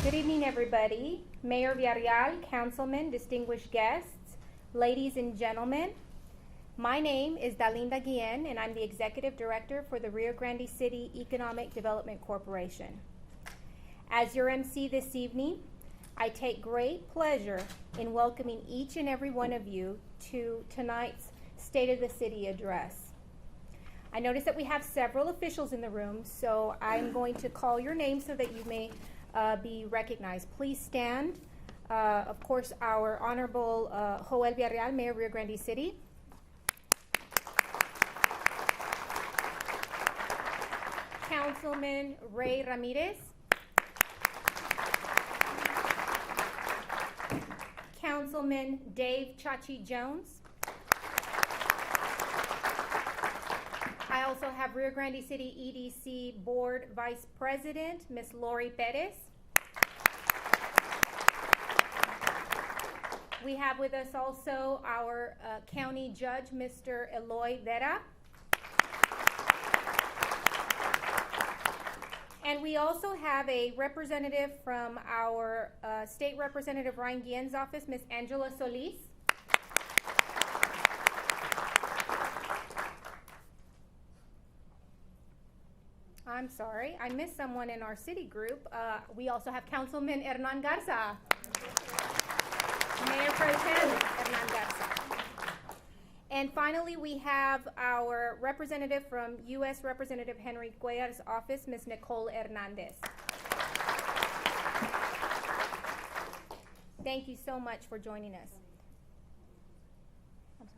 Good evening, everybody. Mayor Villarreal, councilmen, distinguished guests, ladies and gentlemen. My name is Dalinda Guillen, and I'm the Executive Director for the Rio Grande City Economic Development Corporation. As your MC this evening, I take great pleasure in welcoming each and every one of you to tonight's State of the City address. I notice that we have several officials in the room, so I'm going to call your name so that you may be recognized. Please stand. Of course, our Honorable Joel Villarreal, Mayor of Rio Grande City. Councilman Ray Ramirez. Councilman Dave Chachi Jones. I also have Rio Grande City EDC Board Vice President, Ms. Lori Perez. We have with us also our County Judge, Mr. Eloy Vera. And we also have a representative from our State Representative Ryan Guillen's office, Ms. Angela Solis. I'm sorry, I missed someone in our city group. We also have Councilman Hernan Garza. Mayor Pro Tem Hernan Garza. And finally, we have our representative from U.S. Representative Henry Cuellar's office, Ms. Nicole Hernandez. Thank you so much for joining us. I'm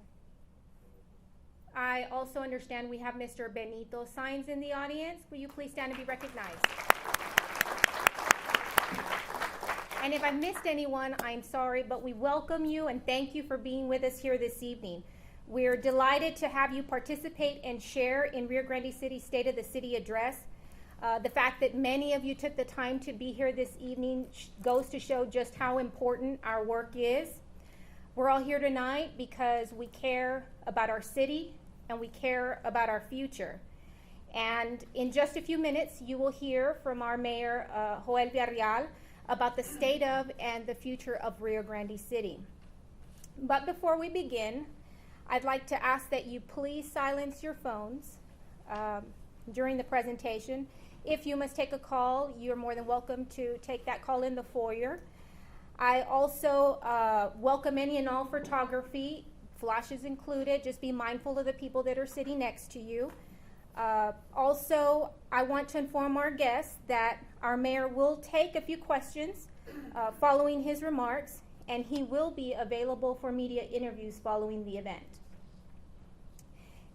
sorry. I also understand we have Mr. Benito Sainz in the audience. Will you please stand and be recognized? And if I missed anyone, I'm sorry, but we welcome you and thank you for being with us here this evening. We're delighted to have you participate and share in Rio Grande City's State of the City address. The fact that many of you took the time to be here this evening goes to show just how important our work is. We're all here tonight because we care about our city and we care about our future. And in just a few minutes, you will hear from our Mayor, Joel Villarreal, about the state of and the future of Rio Grande City. But before we begin, I'd like to ask that you please silence your phones during the presentation. If you must take a call, you're more than welcome to take that call in the foyer. I also welcome any and all photography, flashes included. Just be mindful of the people that are sitting next to you. Also, I want to inform our guests that our mayor will take a few questions following his remarks, and he will be available for media interviews following the event.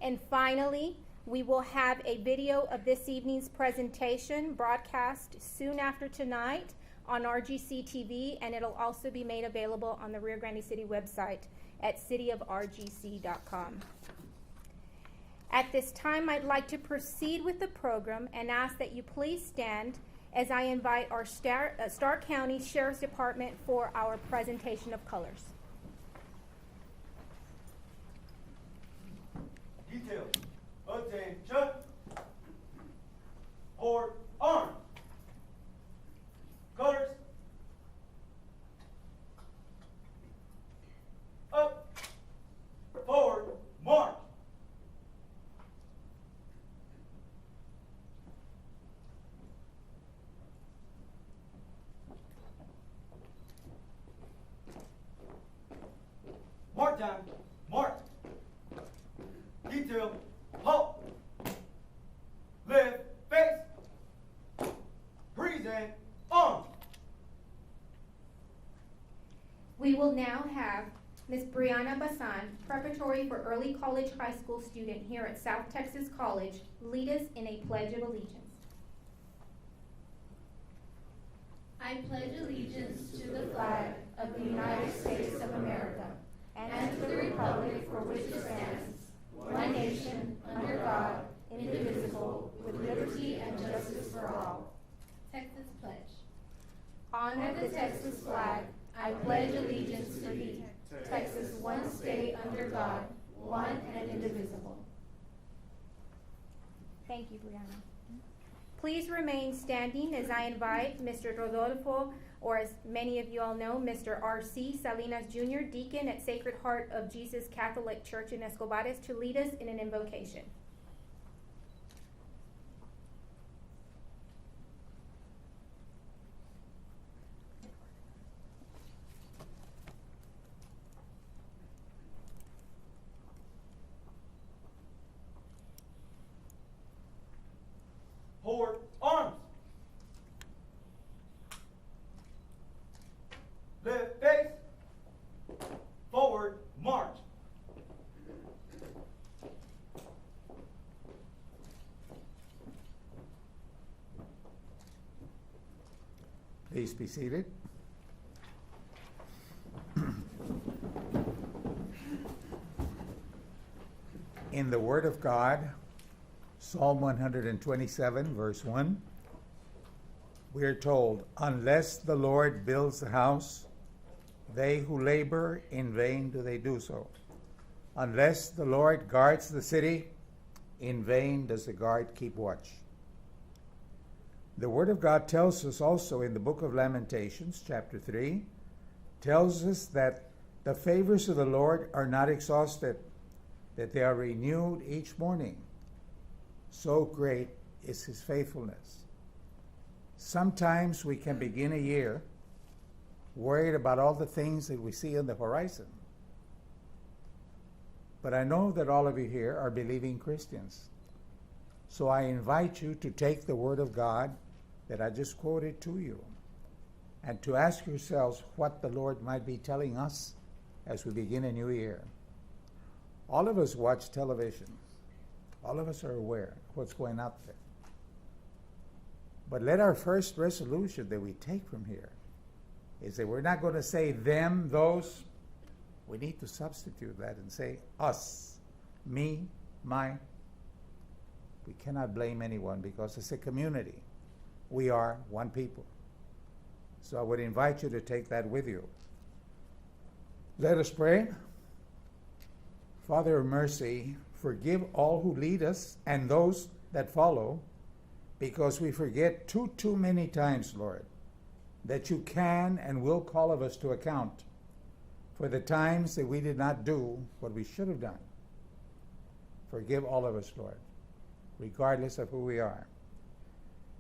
And finally, we will have a video of this evening's presentation broadcast soon after tonight on rgc-tv, and it'll also be made available on the Rio Grande City website at cityofrgc.com. At this time, I'd like to proceed with the program and ask that you please stand as I invite our Stark County Sheriff's Department for our presentation of colors. Detail, attention, port arms, colors, up, forward, march. Mark time, march. Detail, halt. Left face. Present on. We will now have Ms. Brianna Basan, preparatory for early college high school student here at South Texas College, lead us in a Pledge of Allegiance. I pledge allegiance to the flag of the United States of America and to the republic for which it stands, one nation, under God, indivisible, with liberty and justice for all. Texas Pledge. Honor Under the Texas flag, I pledge allegiance to thee, Texas, one state under God, one and indivisible. Thank you, Brianna. Please remain standing as I invite Mr. Rodolfo, or as many of you all know, Mr. R.C. Salinas Jr., Deacon at Sacred Heart of Jesus Catholic Church in Escobares, to lead us in an invocation. Forward, arms. Lift, face. Forward, march. Please be seated. In the Word of God, Psalm 127, verse 1, we are told, "Unless the Lord builds the house, they who labor in vain do they do so. Unless the Lord guards the city, in vain does the guard keep watch." The Word of God tells us also in the book of Lamentations, chapter 3, tells us that the favors of the Lord are not exhausted, that they are renewed each morning. So great is His faithfulness. Sometimes we can begin a year worried about all the things that we see on the horizon. But I know that all of you here are believing Christians. So I invite you to take the Word of God that I just quoted to you and to ask yourselves what the Lord might be telling us as we begin a new year. All of us watch television. All of us are aware of what's going out there. But let our first resolution that we take from here is that we're not going to say them, those. We need to substitute that and say us, me, my. We cannot blame anyone because it's a community. We are one people. So I would invite you to take that with you. Let us pray. Father of mercy, forgive all who lead us and those that follow, because we forget too many times, Lord, that you can and will call of us to account for the times that we did not do what we should have done. Forgive all of us, Lord, regardless of who we are.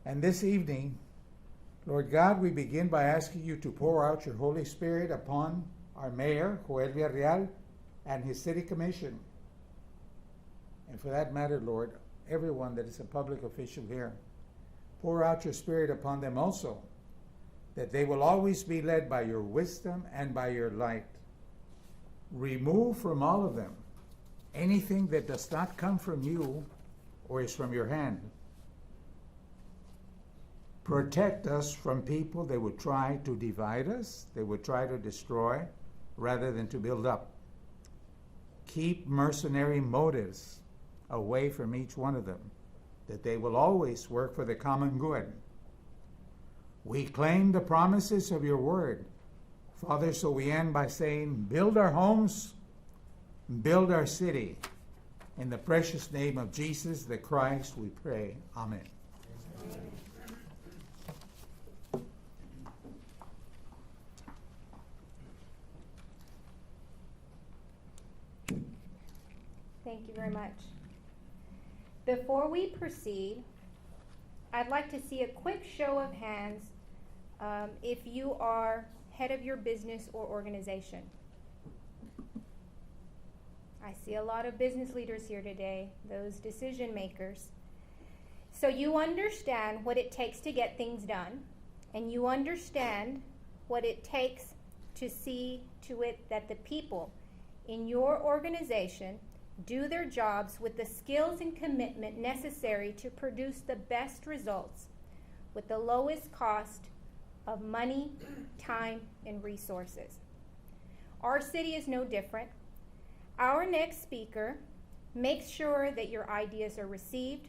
And this evening, Lord God, we begin by asking you to pour out your Holy Spirit upon our mayor, Joel Villarreal, and his city commission. And for that matter, Lord, everyone that is a public official here, pour out your Spirit upon them also, that they will always be led by your wisdom and by your light. Remove from all of them anything that does not come from you or is from your hand. Protect us from people that would try to divide us, they would try to destroy, rather than to build up. Keep mercenary motives away from each one of them, that they will always work for the common good. We claim the promises of your word, Father, so we end by saying, build our homes, build our city. In the precious name of Jesus the Christ, we pray. Amen. Thank you very much. Before we proceed, I'd like to see a quick show of hands if you are head of your business or organization. I see a lot of business leaders here today, those decision makers. So you understand what it takes to get things done, and you understand what it takes to see to it that the people in your organization do their jobs with the skills and commitment necessary to produce the best results with the lowest cost of money, time, and resources. Our city is no different. Our next speaker makes sure that your ideas are received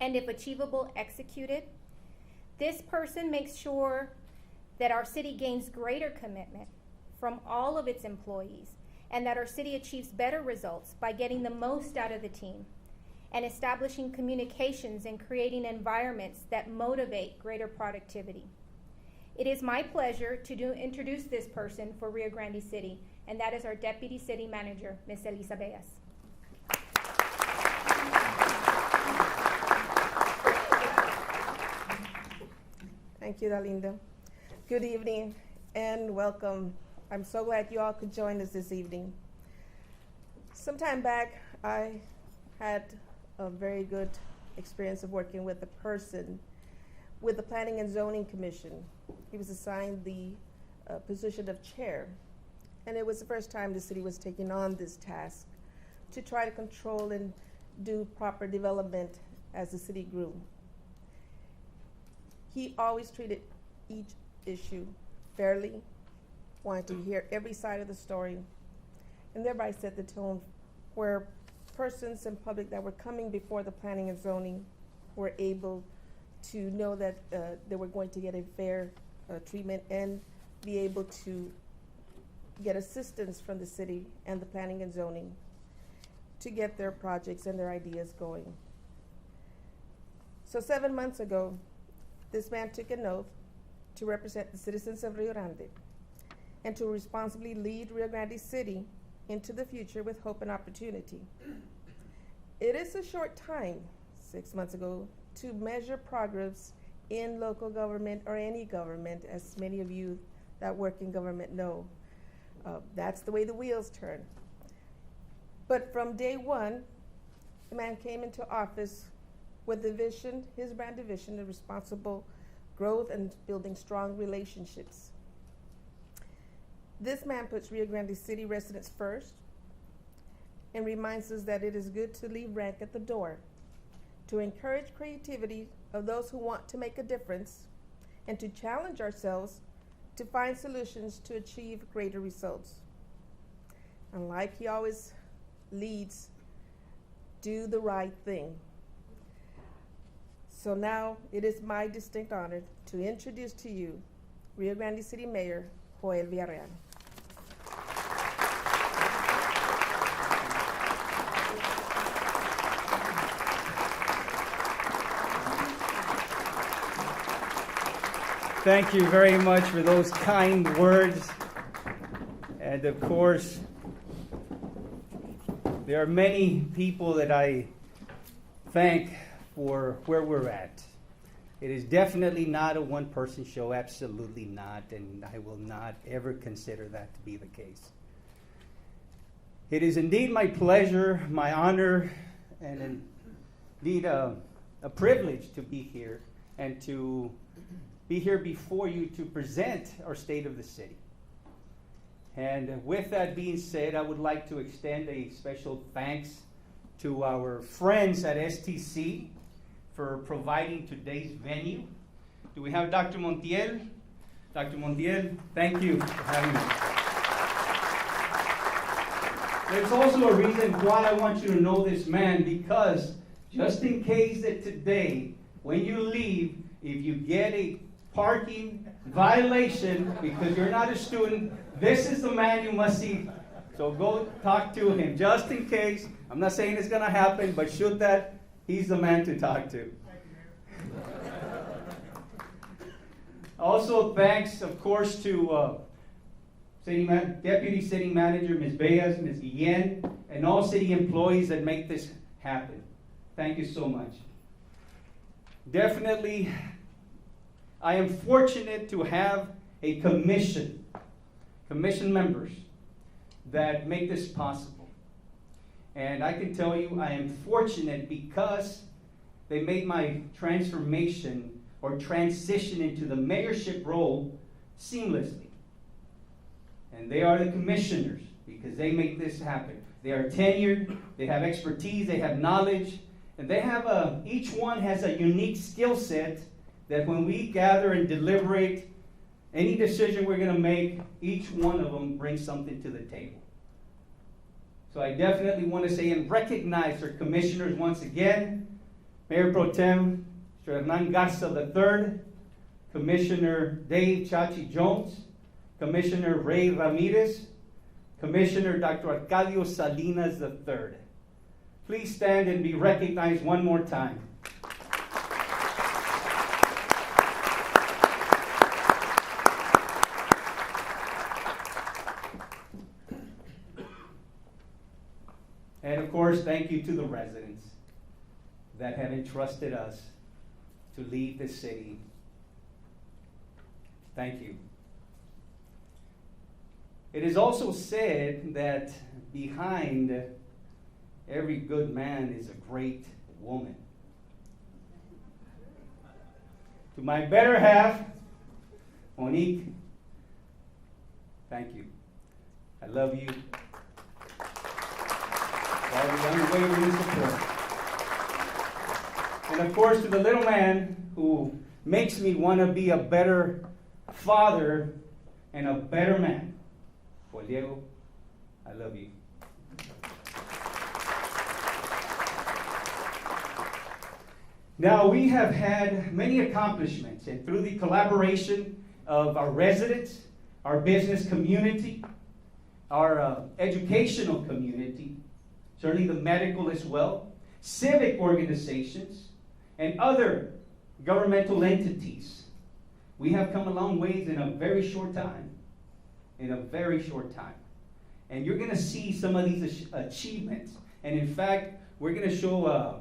and, if achievable, executed. This person makes sure that our city gains greater commitment from all of its employees, and that our city achieves better results by getting the most out of the team. and establishing communications and creating environments that motivate greater productivity. It is my pleasure to introduce this person for Rio Grande City, and that is our Deputy City Manager, Ms. Elisa Beas. Thank you, Dalinda. Good evening and welcome. I'm so glad you all could join us this evening. Some time back, I had a very good experience of working with a person with the Planning and Zoning Commission. He was assigned the position of chair, and it was the first time the city was taking on this task to try to control and do proper development as the city grew. He always treated each issue fairly, wanted to hear every side of the story, and thereby set the tone where persons and public that were coming before the planning and zoning were able to know that they were going to get a fair treatment and be able to get assistance from the city and the planning and zoning to get their projects and their ideas going. So 7 months ago, this man took an oath to represent the citizens of Rio Grande and to responsibly lead Rio Grande City into the future with hope and opportunity. It is a short time, 6 months ago, to measure progress in local government or any government, as many of you that work in government know. That's the way the wheels turn. But from day one, the man came into office with the vision, his brand of vision of responsible growth and building strong relationships. This man puts Rio Grande City residents first and reminds us that it is good to leave rank at the door, to encourage creativity of those who want to make a difference, and to challenge ourselves to find solutions to achieve greater results. And like he always leads, do the right thing. So now it is my distinct honor to introduce to you Rio Grande City Mayor Joel Villarreal. Thank you very much for those kind words. And of course, there are many people that I thank for where we're at. It is definitely not a one-person show, absolutely not, and I will not ever consider that to be the case. It is indeed my pleasure, my honor, and indeed a privilege to be here and to be here before you to present our state of the city. And with that being said, I would like to extend a special thanks to our friends at STC for providing today's venue. Do we have Dr. Montiel? Dr. Montiel, thank you for having me. There's also a reason why I want you to know this man, because just in case that today, when you leave, if you get a parking violation because you're not a student, this is the man you must see. So go talk to him, just in case. I'm not saying it's going to happen, but should that, he's the man to talk to. Also, thanks, of course, to Deputy City Manager Ms. Beas, Ms. Guillen, and all city employees that make this happen. Thank you so much. Definitely, I am fortunate to have a commission members that make this possible. And I can tell you I am fortunate because they made my transformation or transition into the mayorship role seamlessly. And they are the commissioners because they make this happen. They are tenured, they have expertise, they have knowledge, and they have each one has a unique skill set that when we gather and deliberate any decision we're going to make, each one of them brings something to the table. So I definitely want to say and recognize our commissioners once again. Mayor Pro Tem Mr. Hernan Garza III, Commissioner Dave Chachi Jones, Commissioner Ray Ramirez, Commissioner Dr. Arcadio Salinas III. please stand and be recognized one more time. And of course, thank you to the residents that have entrusted us to lead the city. Thank you. It is also said that behind every good man is a great woman. To my better half, Monique, thank you. I love you. All the unwavering support. And of course, to the little man who makes me want to be a better father and a better man. Juan Diego, I love you. Now, we have had many accomplishments, and through the collaboration of our residents, our business community, our educational community, certainly the medical as well, civic organizations, and other governmental entities, we have come a long ways in a very short time. In a very short time. And you're going to see some of these achievements. And in fact, we're going to show a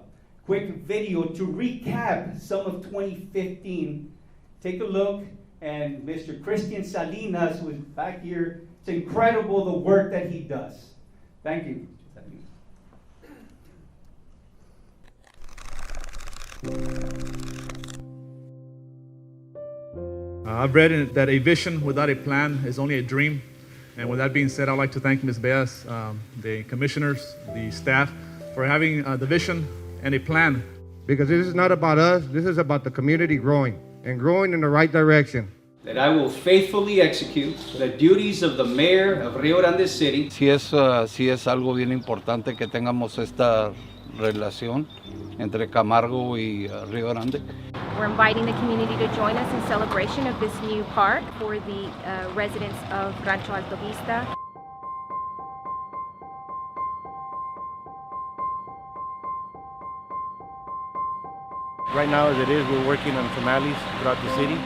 quick video to recap some of 2015. Take a look, and Mr. Christian Salinas, who is back here, it's incredible the work that he does. Thank you. I've read that a vision without a plan is only a dream. And with that being said, I'd like to thank Ms. Beas, the commissioners, the staff, for having the vision and a plan. Because this is not about us, this is about the community growing and growing in the right direction. That I will faithfully execute the duties of the mayor of Rio Grande City. Sí es algo bien importante que tengamos esta relación entre Camargo y Rio Grande. We're inviting the community to join us in celebration of this new park for the residents of Rancho Alto Vista. Right now, as it is, we're working on some alleys throughout the city.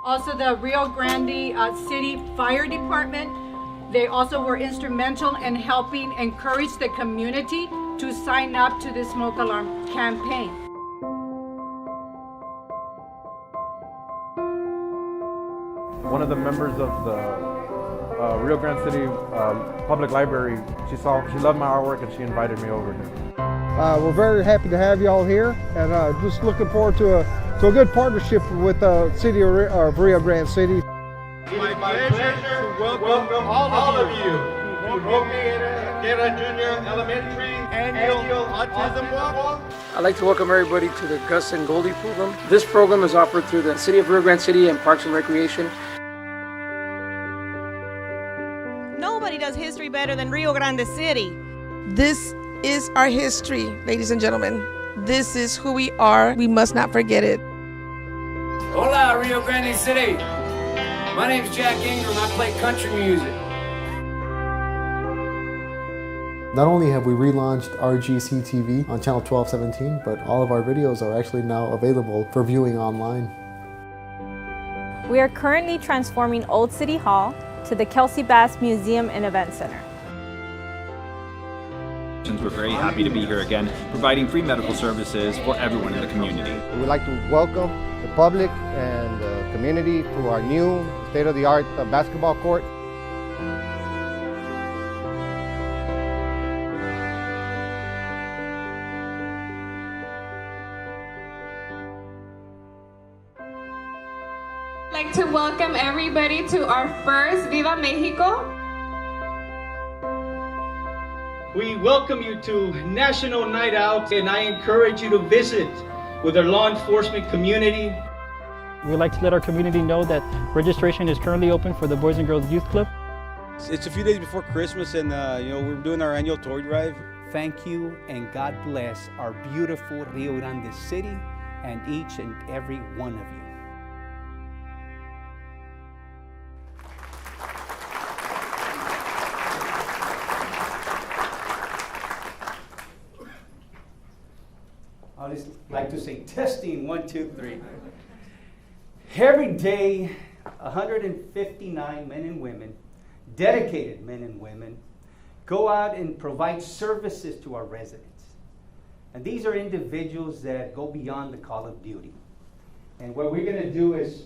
Also, the Rio Grande City Fire Department, they also were instrumental in helping encourage the community to sign up to the smoke alarm campaign. One of the members of the Rio Grande City Public Library, she loved my artwork and she invited me over here. We're very happy to have you all here, and just looking forward to a good partnership with the city of Rio Grande City. It is my pleasure to welcome all of you to Guerra Junior Elementary Annual Autism Walk. I'd like to welcome everybody to the Gus and Goldie program. This program is offered through the City of Rio Grande City and Parks and Recreation. Nobody does history better than Rio Grande City. This is our history, ladies and gentlemen. This is who we are. We must not forget it. Hola, Rio Grande City. My name's Jack Ingram. I play country music. Not only have we relaunched rgc-tv on channel 1217, but all of our videos are actually now available for viewing online. We are currently transforming Old City Hall to the Kelsey Bass Museum and Event Center. We're very happy to be here again, providing free medical services for everyone in the community. We'd like to welcome the public and the community to our new state-of-the-art basketball court. I'd like to welcome everybody to our first Viva Mexico. We welcome you to National Night Out, and I encourage you to visit with our law enforcement community. We'd like to let our community know that registration is currently open for the Boys and Girls Youth Club. It's a few days before Christmas, and we're doing our annual toy drive. Thank you, and God bless our beautiful Rio Grande City and each and every one of you. like to say testing, 1, 2, 3. Every day, 159 men and women, dedicated men and women, go out and provide services to our residents. And these are individuals that go beyond the call of duty. And what we're going to do is,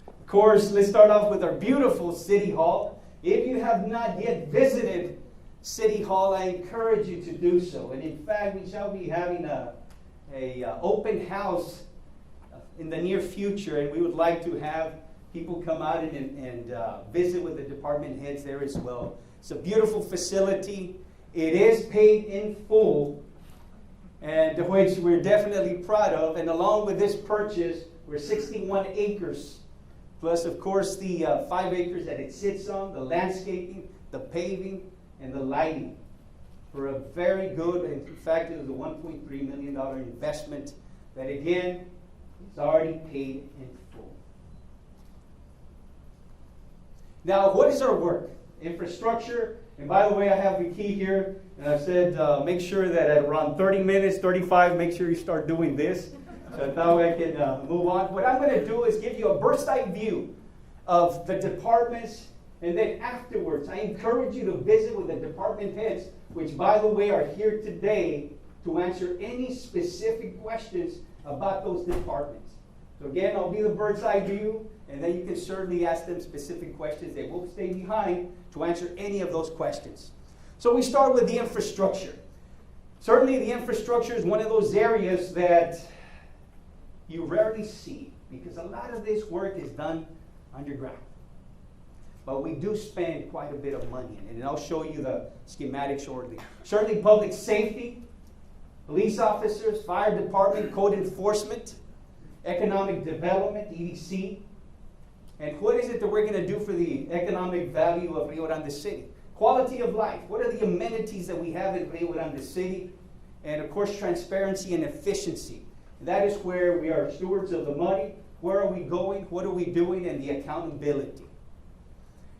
of course, let's start off with our beautiful City Hall. If you have not yet visited City Hall, I encourage you to do so. And in fact, we shall be having a open house in the near future, and we would like to have people come out and visit with the department heads there as well. It's a beautiful facility. It is paid in full, and which we're definitely proud of. And along with this purchase, we're 61 acres, plus of course the 5 acres that it sits on, the landscaping, the paving, and the lighting. For a very good, in fact it was a $1.3 million investment that again is already paid in full. Now, what is our work? Infrastructure. And by the way, I have the key here, and I said make sure that at around 30 minutes, 35, make sure you start doing this, so that way I can move on. What I'm going to do is give you a bird's-eye view of the departments, and then afterwards, I encourage you to visit with the department heads, which, by the way, are here today to answer any specific questions about those departments. So again, I'll be the bird's-eye view, and then you can certainly ask them specific questions. They will stay behind to answer any of those questions. So we start with the infrastructure. Certainly the infrastructure is one of those areas that you rarely see, because a lot of this work is done underground. But we do spend quite a bit of money in it, and I'll show you the schematic shortly. Certainly public safety, police officers, fire department, code enforcement, economic development, EDC. And what is it that we're going to do for the economic value of Rio Grande City? Quality of life. What are the amenities that we have in Rio Grande City? And of course, transparency and efficiency. And that is where we are stewards of the money. Where are we going? What are we doing? And the accountability.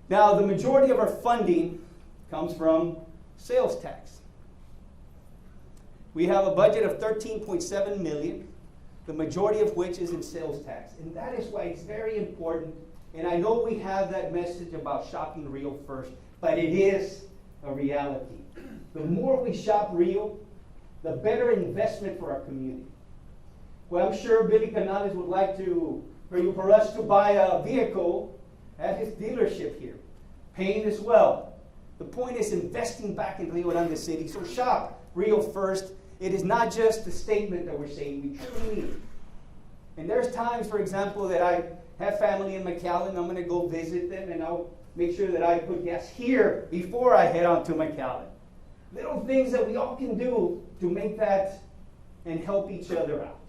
Now, the majority of our funding comes from sales tax. We have a budget of $13.7 million, the majority of which is in sales tax. And that is why it's very important. And I know we have that message about shopping Rio first, but it is a reality. The more we shop Rio, the better investment for our community. Well, I'm sure Billy Canales would like for us to buy a vehicle at his dealership here, paying as well. The point is investing back in Rio Grande City. So shop Rio first. It is not just a statement that we're saying, we truly need it. And there's times, for example, that I have family in McAllen. I'm going to go visit them, and I'll make sure that I put gas here before I head on to McAllen. Little things that we all can do to make that and help each other out.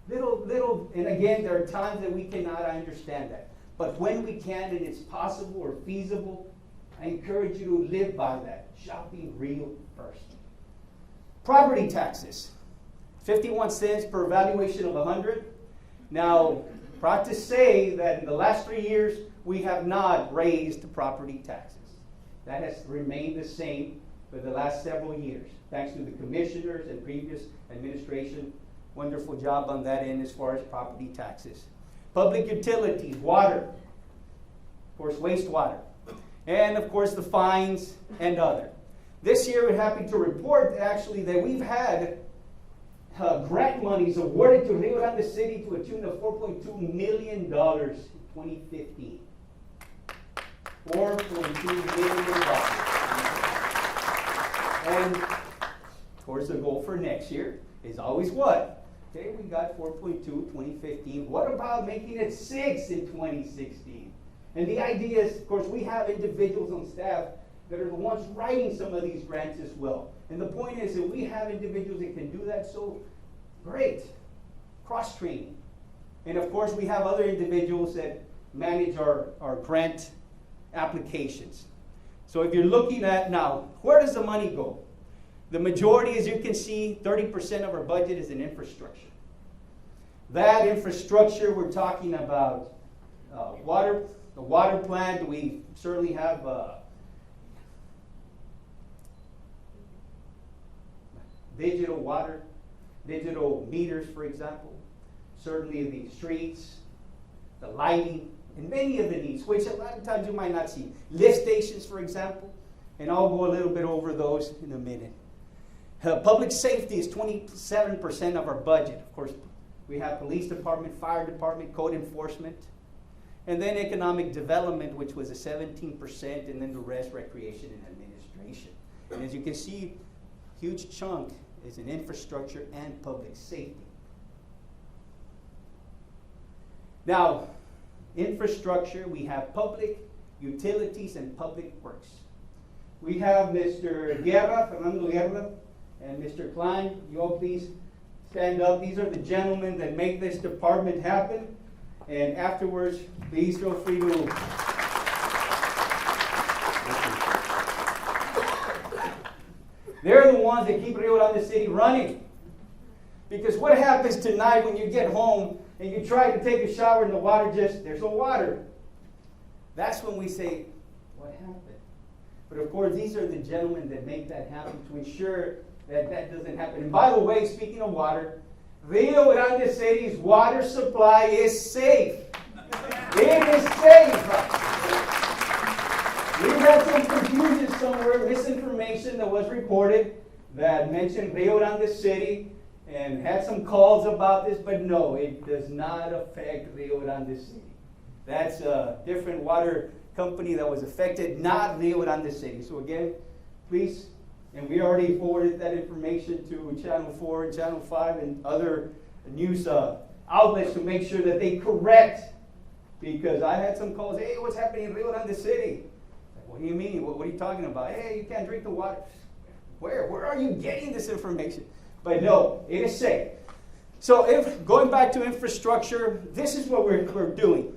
Little, and again, there are times that we cannot, I understand that. But when we can and it's possible or feasible, I encourage you to live by that. Shopping Rio first. Property taxes, 51 cents per valuation of 100. Now, proud to say that in the last 3 years, we have not raised property taxes. That has remained the same for the last several years, thanks to the commissioners and previous administration. Wonderful job on that end as far as property taxes. Public utilities, water, of course, wastewater, and of course the fines and other. This year, we're happy to report actually that we've had grant monies awarded to Rio Grande City to a tune of $4.2 million in 2015. $4.2 million. And of course, the goal for next year is always what? Okay, we got 4.2 in 2015. What about making it 6 in 2016? And the idea is, of course, we have individuals on staff that are the ones writing some of these grants as well. And the point is that we have individuals that can do that, so great. Cross-training. And of course, we have other individuals that manage our grant applications. So if you're looking at now, where does the money go? The majority, as you can see, 30% of our budget is in infrastructure. That infrastructure, we're talking about the water plant. We certainly have digital meters, for example, certainly the streets, the lighting, and many of the needs, which a lot of times you might not see. Lift stations, for example, and I'll go a little bit over those in a minute. Public safety is 27% of our budget. Of course, we have police department, fire department, code enforcement, and then economic development, which was a 17%, and then the rest, recreation and administration. And as you can see, huge chunk is in infrastructure and public safety. Now, infrastructure, we have public utilities and public works. We have Mr. Guerra, Fernando Guerra, and Mr. Klein. You all please stand up. These are the gentlemen that make this department happen. And afterwards, please feel free to. They're the ones that keep Rio Grande City running. Because what happens tonight when you get home and you try to take a shower and the water there's no water? That's when we say, what happened? But of course, these are the gentlemen that make that happen to ensure that that doesn't happen. And by the way, speaking of water, Rio Grande City's water supply is safe. It is safe. We've had some confusion somewhere, misinformation that was reported that mentioned Rio Grande City and had some calls about this, but no, it does not affect Rio Grande City. That's a different water company that was affected, not Rio Grande City. So again, please, and we already forwarded that information to Channel 4 and Channel 5 and other news outlets to make sure that they correct, because I had some calls, hey, what's happening in Rio Grande City? Like, what do you mean? What are you talking about? Hey, you can't drink the water. Where are you getting this information? But no, it is safe. So going back to infrastructure, this is what we're doing.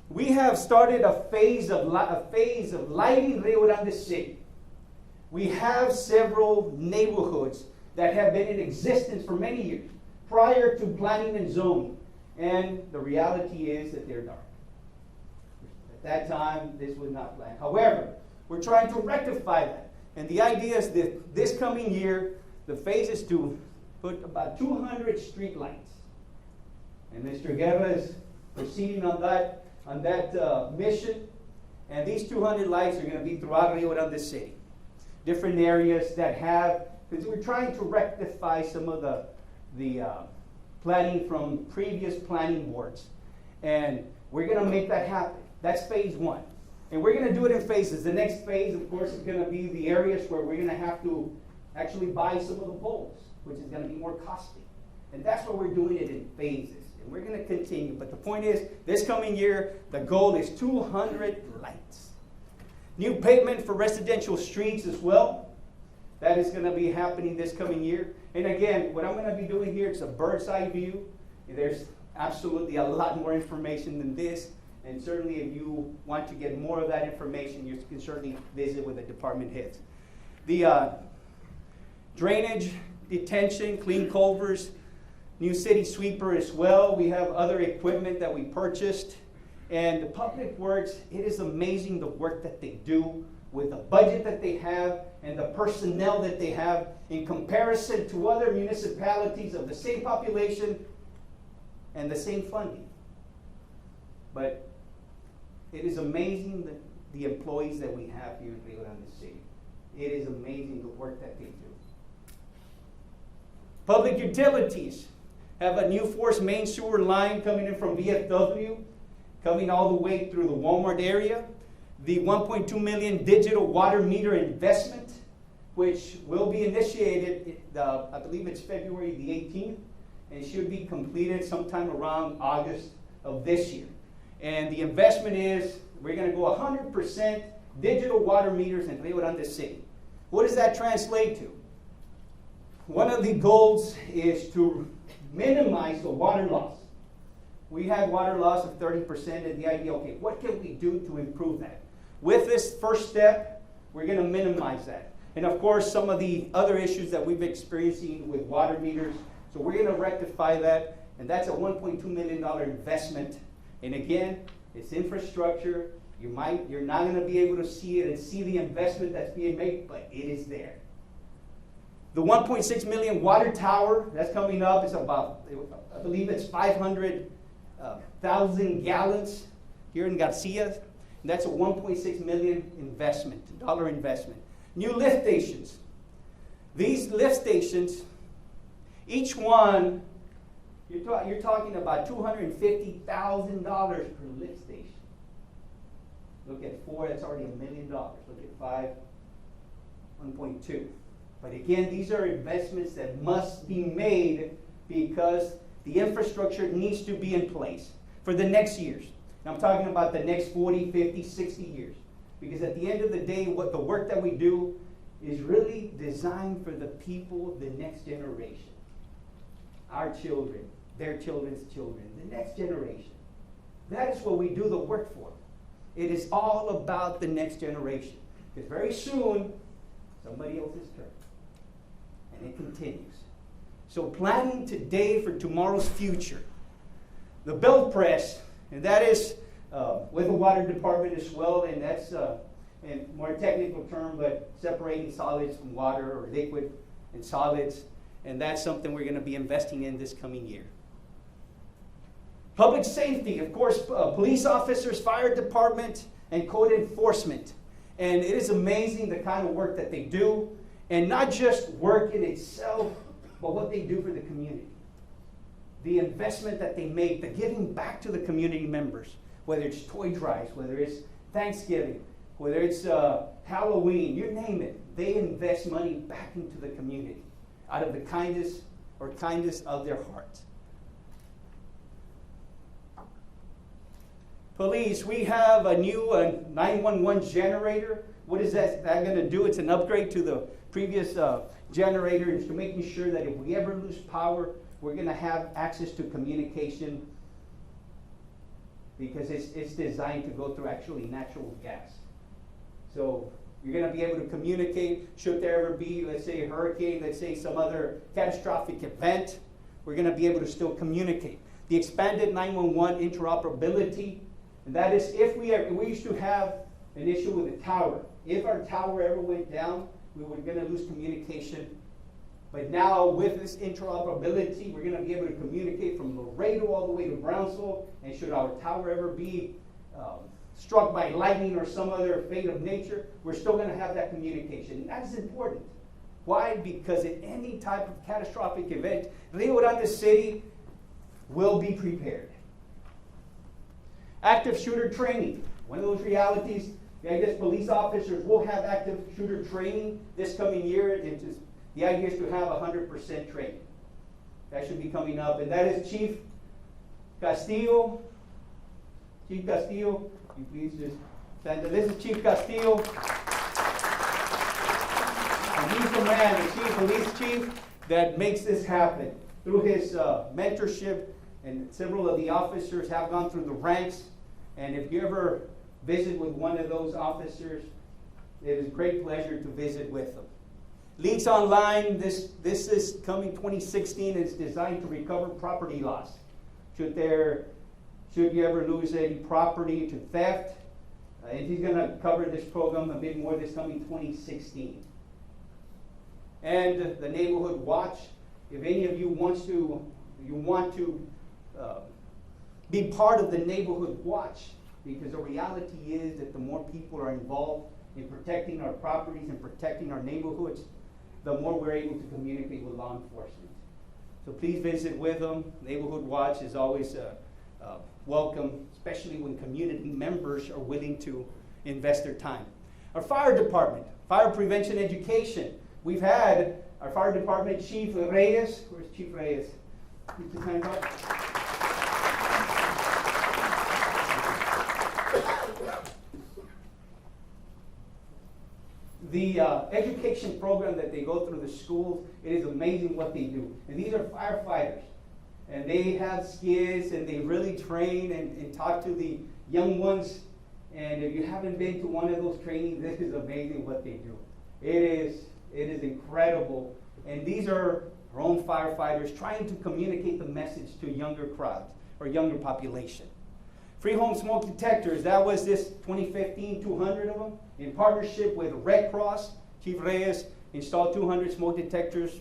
We have started a phase of lighting Rio Grande City. We have several neighborhoods that have been in existence for many years, prior to planning and zoning. And the reality is that they're dark. At that time, this was not planned. However, we're trying to rectify that. And the idea is that this coming year, the phase is to put about 200 street lights. And Mr. Guerra is proceeding on that mission. And these 200 lights are going to be throughout Rio Grande City. Different areas that have, because we're trying to rectify some of the planning from previous planning boards. And we're going to make that happen. That's phase one. And we're going to do it in phases. The next phase, of course, is going to be the areas where we're going to have to actually buy some of the poles, which is going to be more costly. And that's why we're doing it in phases. And we're going to continue. But the point is, this coming year, the goal is 200 lights. New pavement for residential streets as well. That is going to be happening this coming year. And again, what I'm going to be doing here is a bird's eye view. There's absolutely a lot more information than this. And certainly if you want to get more of that information, you can certainly visit with the department heads. The drainage, detention, clean culverts, new city sweeper as well. We have other equipment that we purchased. And the public works, it is amazing the work that they do with the budget that they have and the personnel that they have in comparison to other municipalities of the same population and the same funding. But it is amazing the employees that we have here in Rio Grande City. It is amazing the work that they do. Public utilities have a new force main sewer line coming in from VFW, coming all the way through the Walmart area. The 1.2 million digital water meter investment, which will be initiated, I believe it's February the 18th, and should be completed sometime around August of this year. And the investment is, we're going to go 100% digital water meters in Rio Grande City. What does that translate to? One of the goals is to minimize the water loss. We had water loss of 30%, and the idea, okay, what can we do to improve that? With this first step, we're going to minimize that. And of course, some of the other issues that we've been experiencing with water meters, so we're going to rectify that, and that's a $1.2 million investment. And again, it's infrastructure. You're not going to be able to see it and see the investment that's being made, but it is there. The 1.6 million water tower that's coming up is about, I believe it's 500,000 gallons here in Garcia. And that's a 1.6 million dollar investment. New lift stations. These lift stations, each one, you're talking about $250,000 per lift station. Look at 4, that's already $1 million. Look at 5, 1.2. But again, these are investments that must be made because the infrastructure needs to be in place for the next years. And I'm talking about the next 40, 50, 60 years. Because at the end of the day, what the work that we do is really designed for the people, the next generation. Our children, their children's children, the next generation. That is what we do the work for. It is all about the next generation. Because very soon, somebody else's turn. And it continues. So planning today for tomorrow's future. The belt press, and that is with the water department as well, and that's a more technical term, but separating solids from water or liquid and solids. And that's something we're going to be investing in this coming year. Public safety, of course, police officers, fire department, and code enforcement. And it is amazing the kind of work that they do. And not just work in itself, but what they do for the community. The investment that they make, the giving back to the community members, whether it's toy drives, whether it's Thanksgiving, whether it's Halloween, you name it. They invest money back into the community out of the kindness of their hearts. Police, we have a new 911 generator. What is that going to do? It's an upgrade to the previous generator. It's to making sure that if we ever lose power, we're going to have access to communication because it's designed to go through actually natural gas. So you're going to be able to communicate should there ever be, let's say, a hurricane, let's say some other catastrophic event. We're going to be able to still communicate. The expanded 911 interoperability, and that is if we used to have an issue with a tower. If our tower ever went down, we were going to lose communication. But now with this interoperability, we're going to be able to communicate from Laredo all the way to Brownsville. And should our tower ever be struck by lightning or some other fate of nature, we're still going to have that communication. And that is important. Why? Because in any type of catastrophic event, Rio Grande City will be prepared. Active shooter training. One of those realities, the idea is police officers will have active shooter training this coming year. The idea is to have 100% training. That should be coming up. And that is Chief Castillo. Chief Castillo, you please just stand up. This is Chief Castillo. And he's the man, the police chief, that makes this happen. Through his mentorship, and several of the officers have gone through the ranks. And if you ever visit with one of those officers, it is a great pleasure to visit with them. Leaks Online, this is coming 2016. It's designed to recover property loss. Should you ever lose any property to theft, and he's going to cover this program a bit more this coming 2016. And the Neighborhood Watch. If any of you want to be part of the Neighborhood Watch, because the reality is that the more people are involved in protecting our properties and protecting our neighborhoods, the more we're able to communicate with law enforcement. So please visit with them. Neighborhood Watch is always welcome, especially when community members are willing to invest their time. Our fire department, fire prevention education. We've had our fire department Chief Reyes. Where's Chief Reyes? The education program that they go through the schools, it is amazing what they do. And these are firefighters. And they have skills and they really train and talk to the young ones. And if you haven't been to one of those trainings, this is amazing what they do. It is incredible. And these are our own firefighters trying to communicate the message to younger crowds or younger population. Free home smoke detectors, that was this 2015, 200 of them, in partnership with Red Cross, Chief Reyes, Install 200 smoke detectors.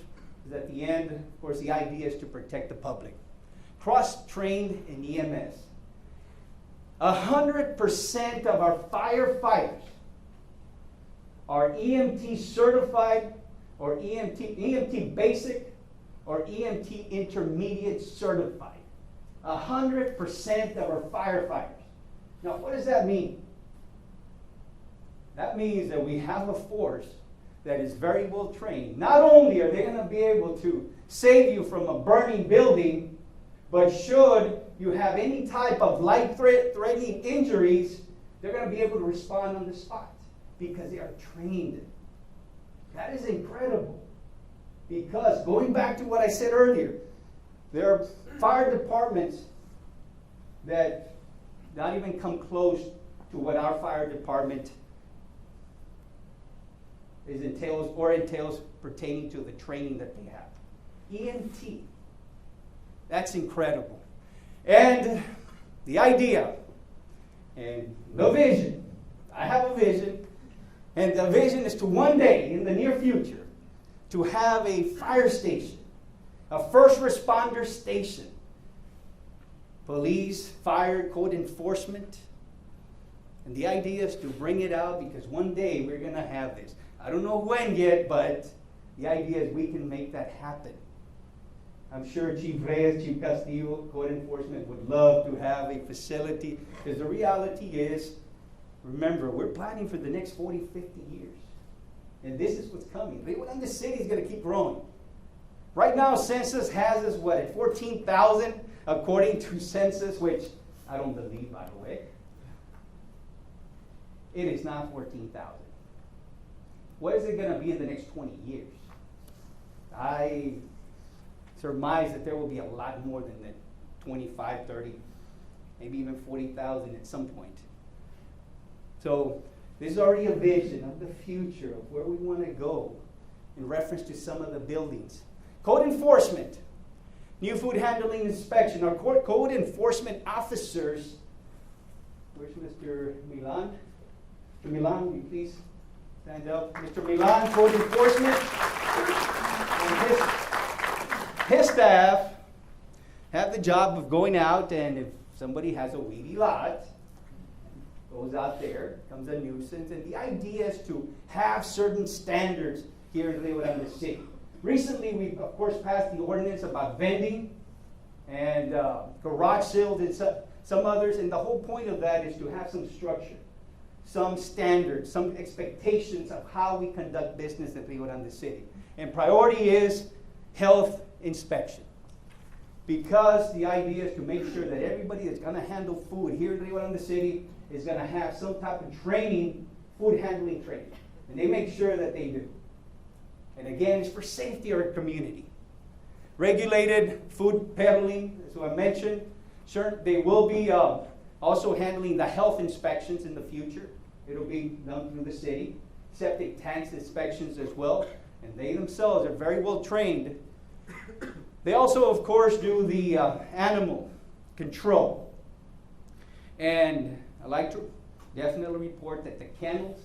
At the end, of course, the idea is to protect the public. Cross-trained in EMS. 100% of our firefighters are EMT certified or EMT basic or EMT intermediate certified. 100% of our firefighters. Now, what does that mean? That means that we have a force that is very well trained. Not only are they going to be able to save you from a burning building, but should you have any type of life-threatening injuries, they're going to be able to respond on the spot because they are trained. That is incredible. Because going back to what I said earlier, there are fire departments that not even come close to what our fire department entails pertaining to the training that they have. EMT. That's incredible. And the idea and the vision. I have a vision. And the vision is to one day in the near future to have a fire station, a first responder station, police, fire, code enforcement. And the idea is to bring it out because one day we're going to have this. I don't know when yet, but the idea is we can make that happen. I'm sure Chief Reyes, Chief Castillo, code enforcement would love to have a facility because the reality is, remember, we're planning for the next 40, 50 years. And this is what's coming. Rio Grande City is going to keep growing. Right now, census has us, what, at 14,000, according to census, which I don't believe, by the way. It is not 14,000. What is it going to be in the next 20 years? I surmise that there will be a lot more than that 25, 30, maybe even 40,000 at some point. So there's already a vision of the future of where we want to go in reference to some of the buildings. Code enforcement, new food handling inspection. Our code enforcement officers, where's Mr. Milan? Mr. Milan, will you please stand up? Mr. Milan, code enforcement. And his staff have the job of going out, and if somebody has a weedy lot, goes out there, becomes a nuisance, and the idea is to have certain standards here in Rio Grande City. Recently, we've, of course, passed the ordinance about vending and garage sales and some others, and the whole point of that is to have some structure, some standards, some expectations of how we conduct business in Rio Grande City. And priority is health inspection. Because the idea is to make sure that everybody that's going to handle food here in Rio Grande City is going to have some type of training, food handling training. And they make sure that they do. And again, it's for safety of our community. Regulated food peddling, as I mentioned. Sure, they will be also handling the health inspections in the future. It'll be done through the city. Septic tanks inspections as well. And they themselves are very well trained. They also, of course, do the animal control. And I'd like to definitely report that the kennels,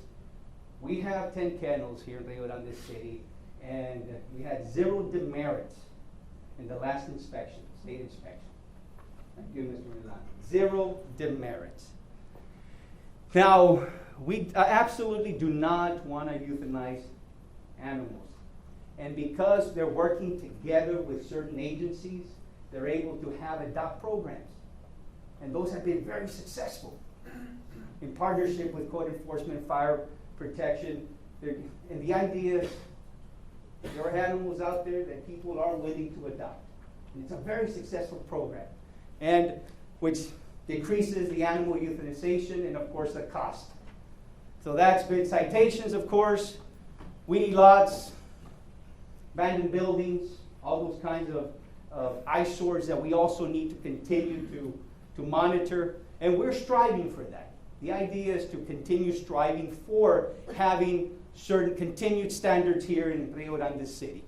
we have 10 kennels here in Rio Grande City, and we had 0 demerits in the last inspection, state inspection. Thank you, Mr. Milan. 0 demerits. Now, we absolutely do not want to euthanize animals. And because they're working together with certain agencies, they're able to have adopt programs. And those have been very successful in partnership with code enforcement, fire protection. And the idea is there are animals out there that people are willing to adopt. And it's a very successful program, and which decreases the animal euthanization and, of course, the cost. So that's been citations, of course, weedy lots, abandoned buildings, all those kinds of eyesores that we also need to continue to monitor. And we're striving for that. The idea is to continue striving for having certain continued standards here in Rio Grande City.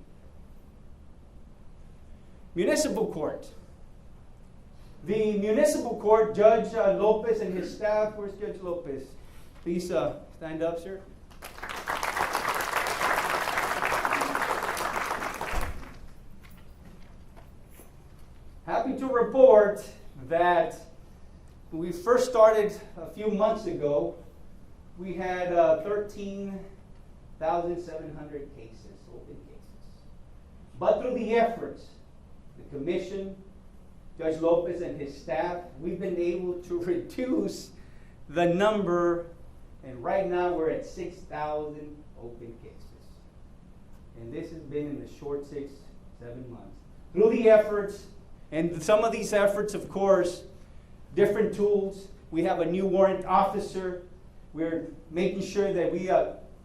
Municipal court. The municipal court, Judge Lopez and his staff. Where's Judge Lopez? Please stand up, sir. Happy to report that when we first started a few months ago, we had 13,700 cases, open cases. But through the efforts, the commission, Judge Lopez and his staff, we've been able to reduce the number, and right now we're at 6,000 open cases. And this has been in the short 6-7 months. Through the efforts, and some of these efforts, of course, different tools. We have a new warrant officer. We're making sure that we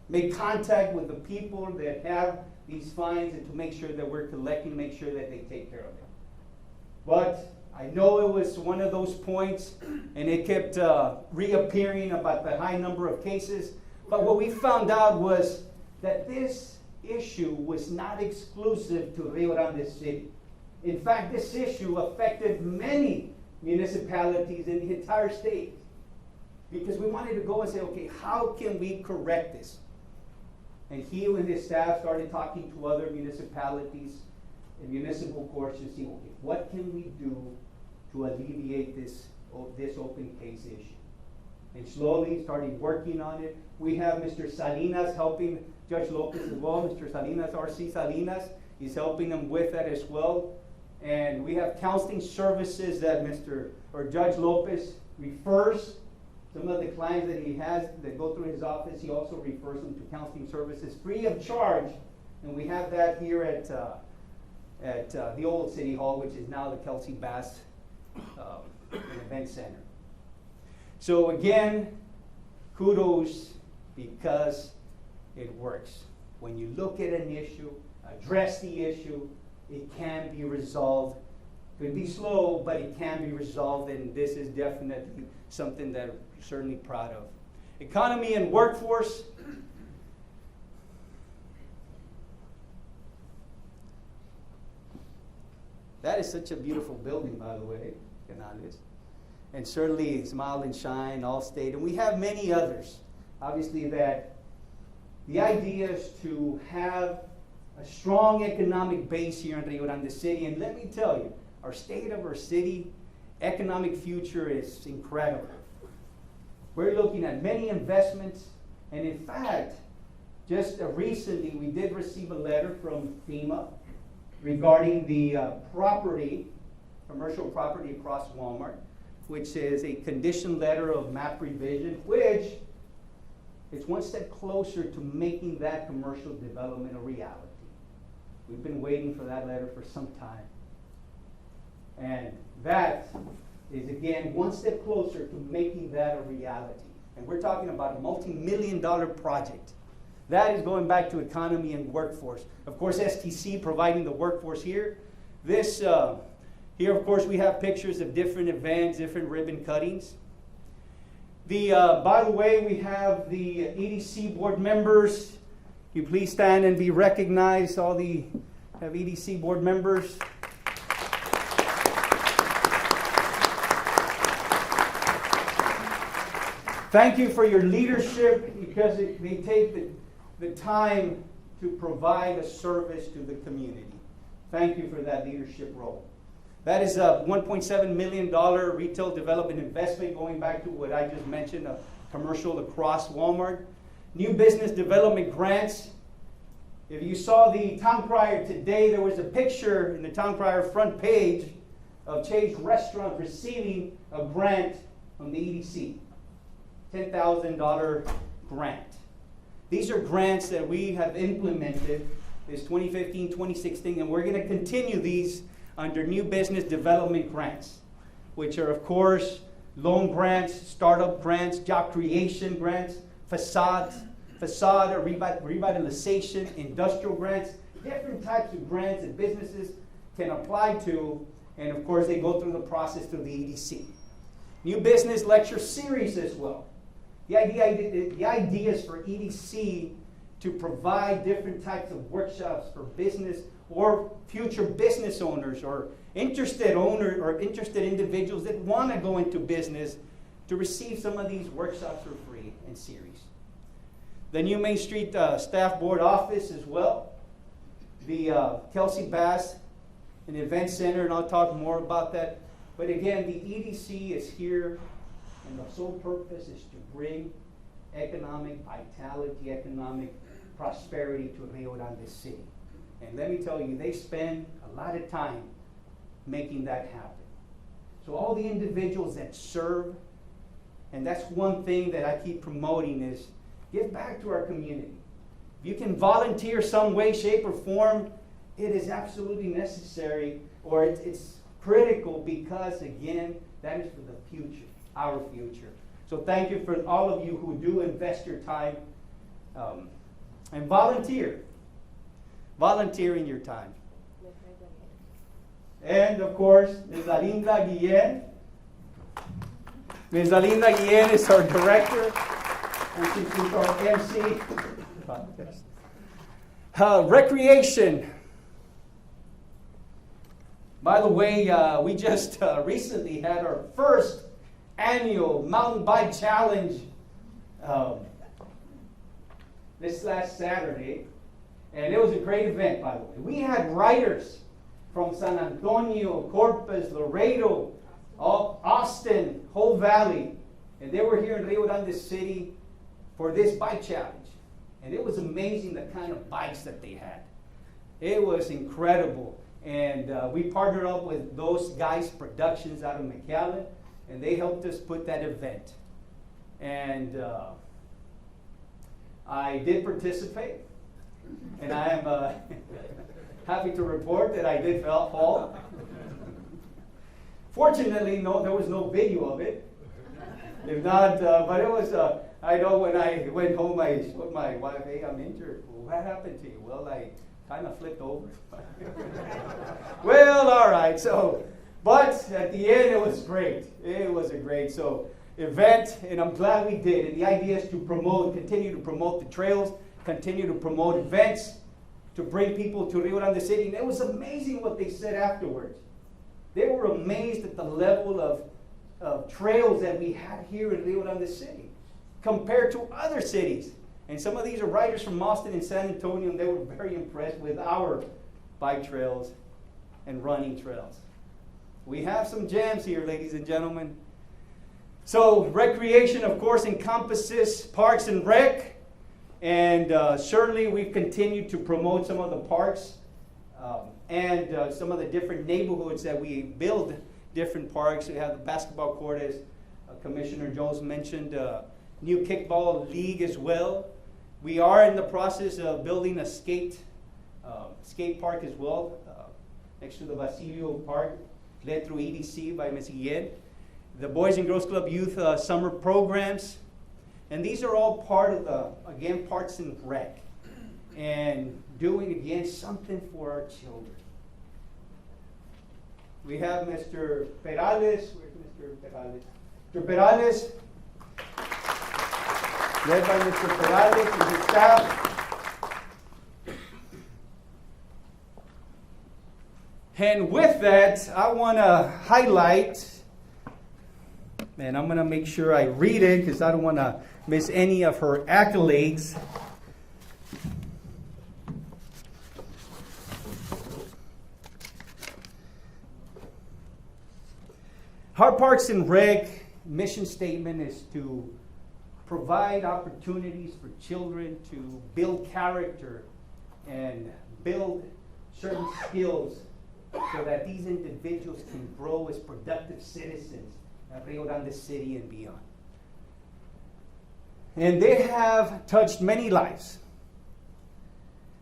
make contact with the people that have these fines and to make sure that we're collecting, make sure that they take care of it. But I know it was one of those points, and it kept reappearing about the high number of cases. But what we found out was that this issue was not exclusive to Rio Grande City. In fact, this issue affected many municipalities in the entire state, because we wanted to go and say, okay, how can we correct this? And he and his staff started talking to other municipalities and municipal courts to see, okay, what can we do to alleviate this open case issue? And slowly started working on it. We have Mr. Salinas helping Judge Lopez as well. Mr. Salinas, RC Salinas, is helping them with that as well. And we have counseling services that Judge Lopez refers some of the clients that he has that go through his office. He also refers them to counseling services free of charge. And we have that here at the old City Hall, which is now the Kelsey Bass Event Center. So again, kudos, because it works. When you look at an issue, address the issue, it can be resolved. It could be slow, but it can be resolved, and this is definitely something that we're certainly proud of. Economy and workforce. That is such a beautiful building, by the way, Canales. And certainly Smile and Shine, Allstate, and we have many others. Obviously, that the idea is to have a strong economic base here in Rio Grande City. And let me tell you, our state of our city economic future is incredible. We're looking at many investments, and in fact, just recently we did receive a letter from FEMA regarding the commercial property across Walmart, which is a condition letter of map revision, which is one step closer to making that commercial development a reality. We've been waiting for that letter for some time. And that is, again, one step closer to making that a reality. And we're talking about a multi-million-dollar project. That is going back to economy and workforce. Of course, STC providing the workforce here. Here, of course, we have pictures of different events, different ribbon cuttings. By the way, we have the EDC board members. You please stand and be recognized. All the EDC board members. Thank you for your leadership, because they take the time to provide a service to the community. Thank you for that leadership role. That is a $1.7 million retail development investment, going back to what I just mentioned, a commercial across Walmart. New business development grants. If you saw the town crier today, there was a picture in the town crier front page of Chase Restaurant receiving a grant from the EDC. $10,000 grant. These are grants that we have implemented this 2015, 2016, and we're going to continue these under new business development grants, which are, of course, loan grants, startup grants, job creation grants, facade revitalization, industrial grants, different types of grants that businesses can apply to, and of course they go through the process through the EDC. New business lecture series as well. The idea is for EDC to provide different types of workshops for business or future business owners or interested individuals that want to go into business to receive some of these workshops for free and series. The new Main Street Staff Board Office as well. The Kelsey Bass an event center, and I'll talk more about that. But again, the EDC is here, and the sole purpose is to bring economic vitality, economic prosperity to Rio Grande City. And let me tell you, they spend a lot of time making that happen. So all the individuals that serve, and that's one thing that I keep promoting, is give back to our community. If you can volunteer some way, shape, or form, it is absolutely necessary, or it's critical, because again, that is for the future, our future. So thank you for all of you who do invest your time and volunteer. Volunteering your time. And of course, Ms. Alinda Guillen. Ms. Alinda Guillen is our director, and she's our MC. Recreation. By the way, we just recently had our first annual mountain bike challenge this last Saturday, and it was a great event, by the way. We had riders from San Antonio, Corpus, Laredo, Austin, whole valley, and they were here in Rio Grande City for this bike challenge. And it was amazing the kind of bikes that they had. It was incredible. And we partnered up with those guys, Productions out of McAllen, and they helped us put that event. And I did participate, and I am happy to report that I did fall. Fortunately, there was no video of it. If not, but it was, I know when I went home, I told my wife, hey, I'm injured. Well, what happened to you? Well, I kind of flipped over. Well, all right. So, but at the end, it was great. It was a great event, and I'm glad we did. And the idea is to continue to promote the trails, continue to promote events, to bring people to Rio Grande City. And it was amazing what they said afterwards. They were amazed at the level of trails that we had here in Rio Grande City compared to other cities. And some of these are riders from Austin and San Antonio, and they were very impressed with our bike trails and running trails. We have some gems here, ladies and gentlemen. So recreation, of course, encompasses parks and rec. And certainly we've continued to promote some of the parks and some of the different neighborhoods that we build different parks. We have the basketball court, as Commissioner Jones mentioned, new kickball league as well. We are in the process of building a skate park as well, next to the Basilio Park, led through EDC by Ms. Guillen. The Boys and Girls Club Youth Summer Programs. And these are all part of the, again, Parks and Rec. And doing, again, something for our children. We have Mr. Perales. Where's Mr. Perales? Mr. Perales, led by Mr. Perales and his staff. And with that, I want to highlight, and I'm going to make sure I read it because I don't want to miss any of her accolades. Our Parks and Rec mission statement is to provide opportunities for children to build character and build certain skills so that these individuals can grow as productive citizens at Rio Grande City and beyond. And they have touched many lives.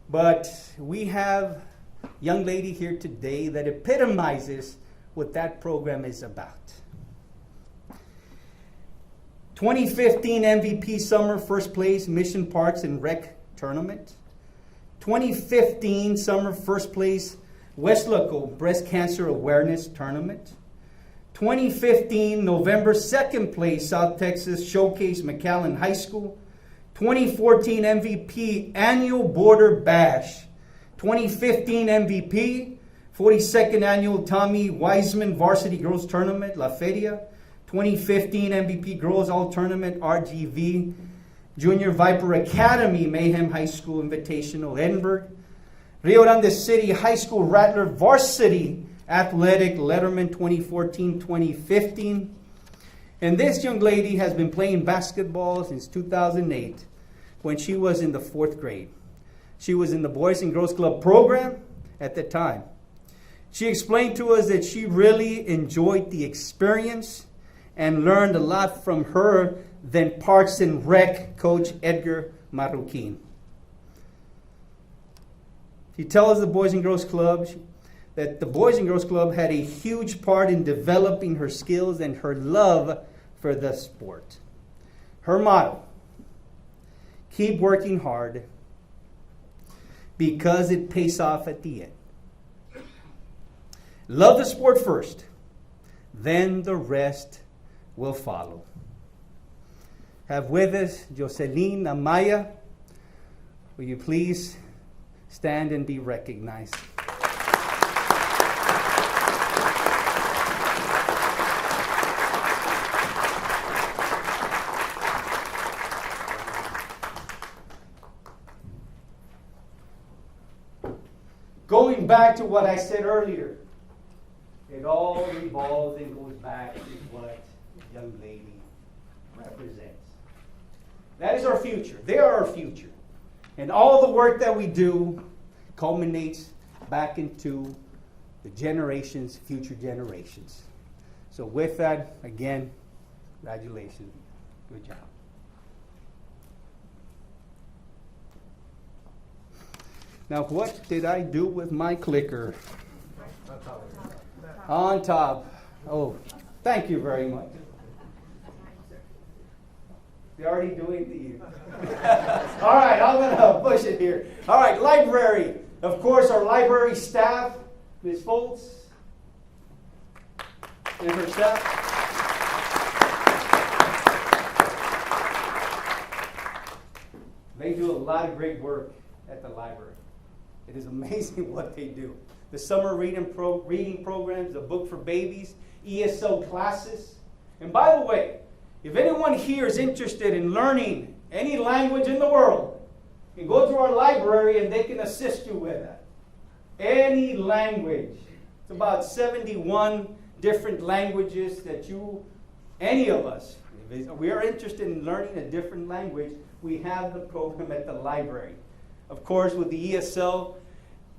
But we have a young lady here today that epitomizes what that program is about. 2015 MVP Summer First Place Mission Parks and Rec Tournament. 2015 Summer First Place West Local Breast Cancer Awareness Tournament. 2015 November Second Place South Texas Showcase McAllen High School. 2014 MVP Annual Border Bash. 2015 MVP 42nd Annual Tommy Wiseman Varsity Girls Tournament La Feria. 2015 MVP Girls All Tournament RGV Junior Viper Academy Mayhem High School Invitational Edinburgh. Rio Grande City High School Rattler Varsity Athletic Letterman 2014-2015. And this young lady has been playing basketball since 2008 when she was in the 4th grade. She was in the Boys and Girls Club program at the time. She explained to us that she really enjoyed the experience and learned a lot from her then Parks and Rec coach Edgar Marroquin. She tells the Boys and Girls Club that the Boys and Girls Club had a huge part in developing her skills and her love for the sport. Her motto, keep working hard because it pays off at the end. Love the sport first, then the rest will follow. Have with us Jocelyn Amaya. Will you please stand and be recognized? Going back to what I said earlier, it all revolves and goes back to what the young lady represents. That is our future. They are our future. And all the work that we do culminates back into the generations, future generations. So with that, again, congratulations. Good job. Now, what did I do with my clicker? On top. Oh, thank you very much. They're already doing the... All right, I'm going to push it here. All right, library. Of course, our library staff, Ms. Foltz and her staff. They do a lot of great work at the library. It is amazing what they do. The summer reading programs, the book for babies, ESL classes. And by the way, if anyone here is interested in learning any language in the world, you can go to our library and they can assist you with that. Any language. It's about 71 different languages that any of us, if we are interested in learning a different language, we have the program at the library. Of course, with the ESL,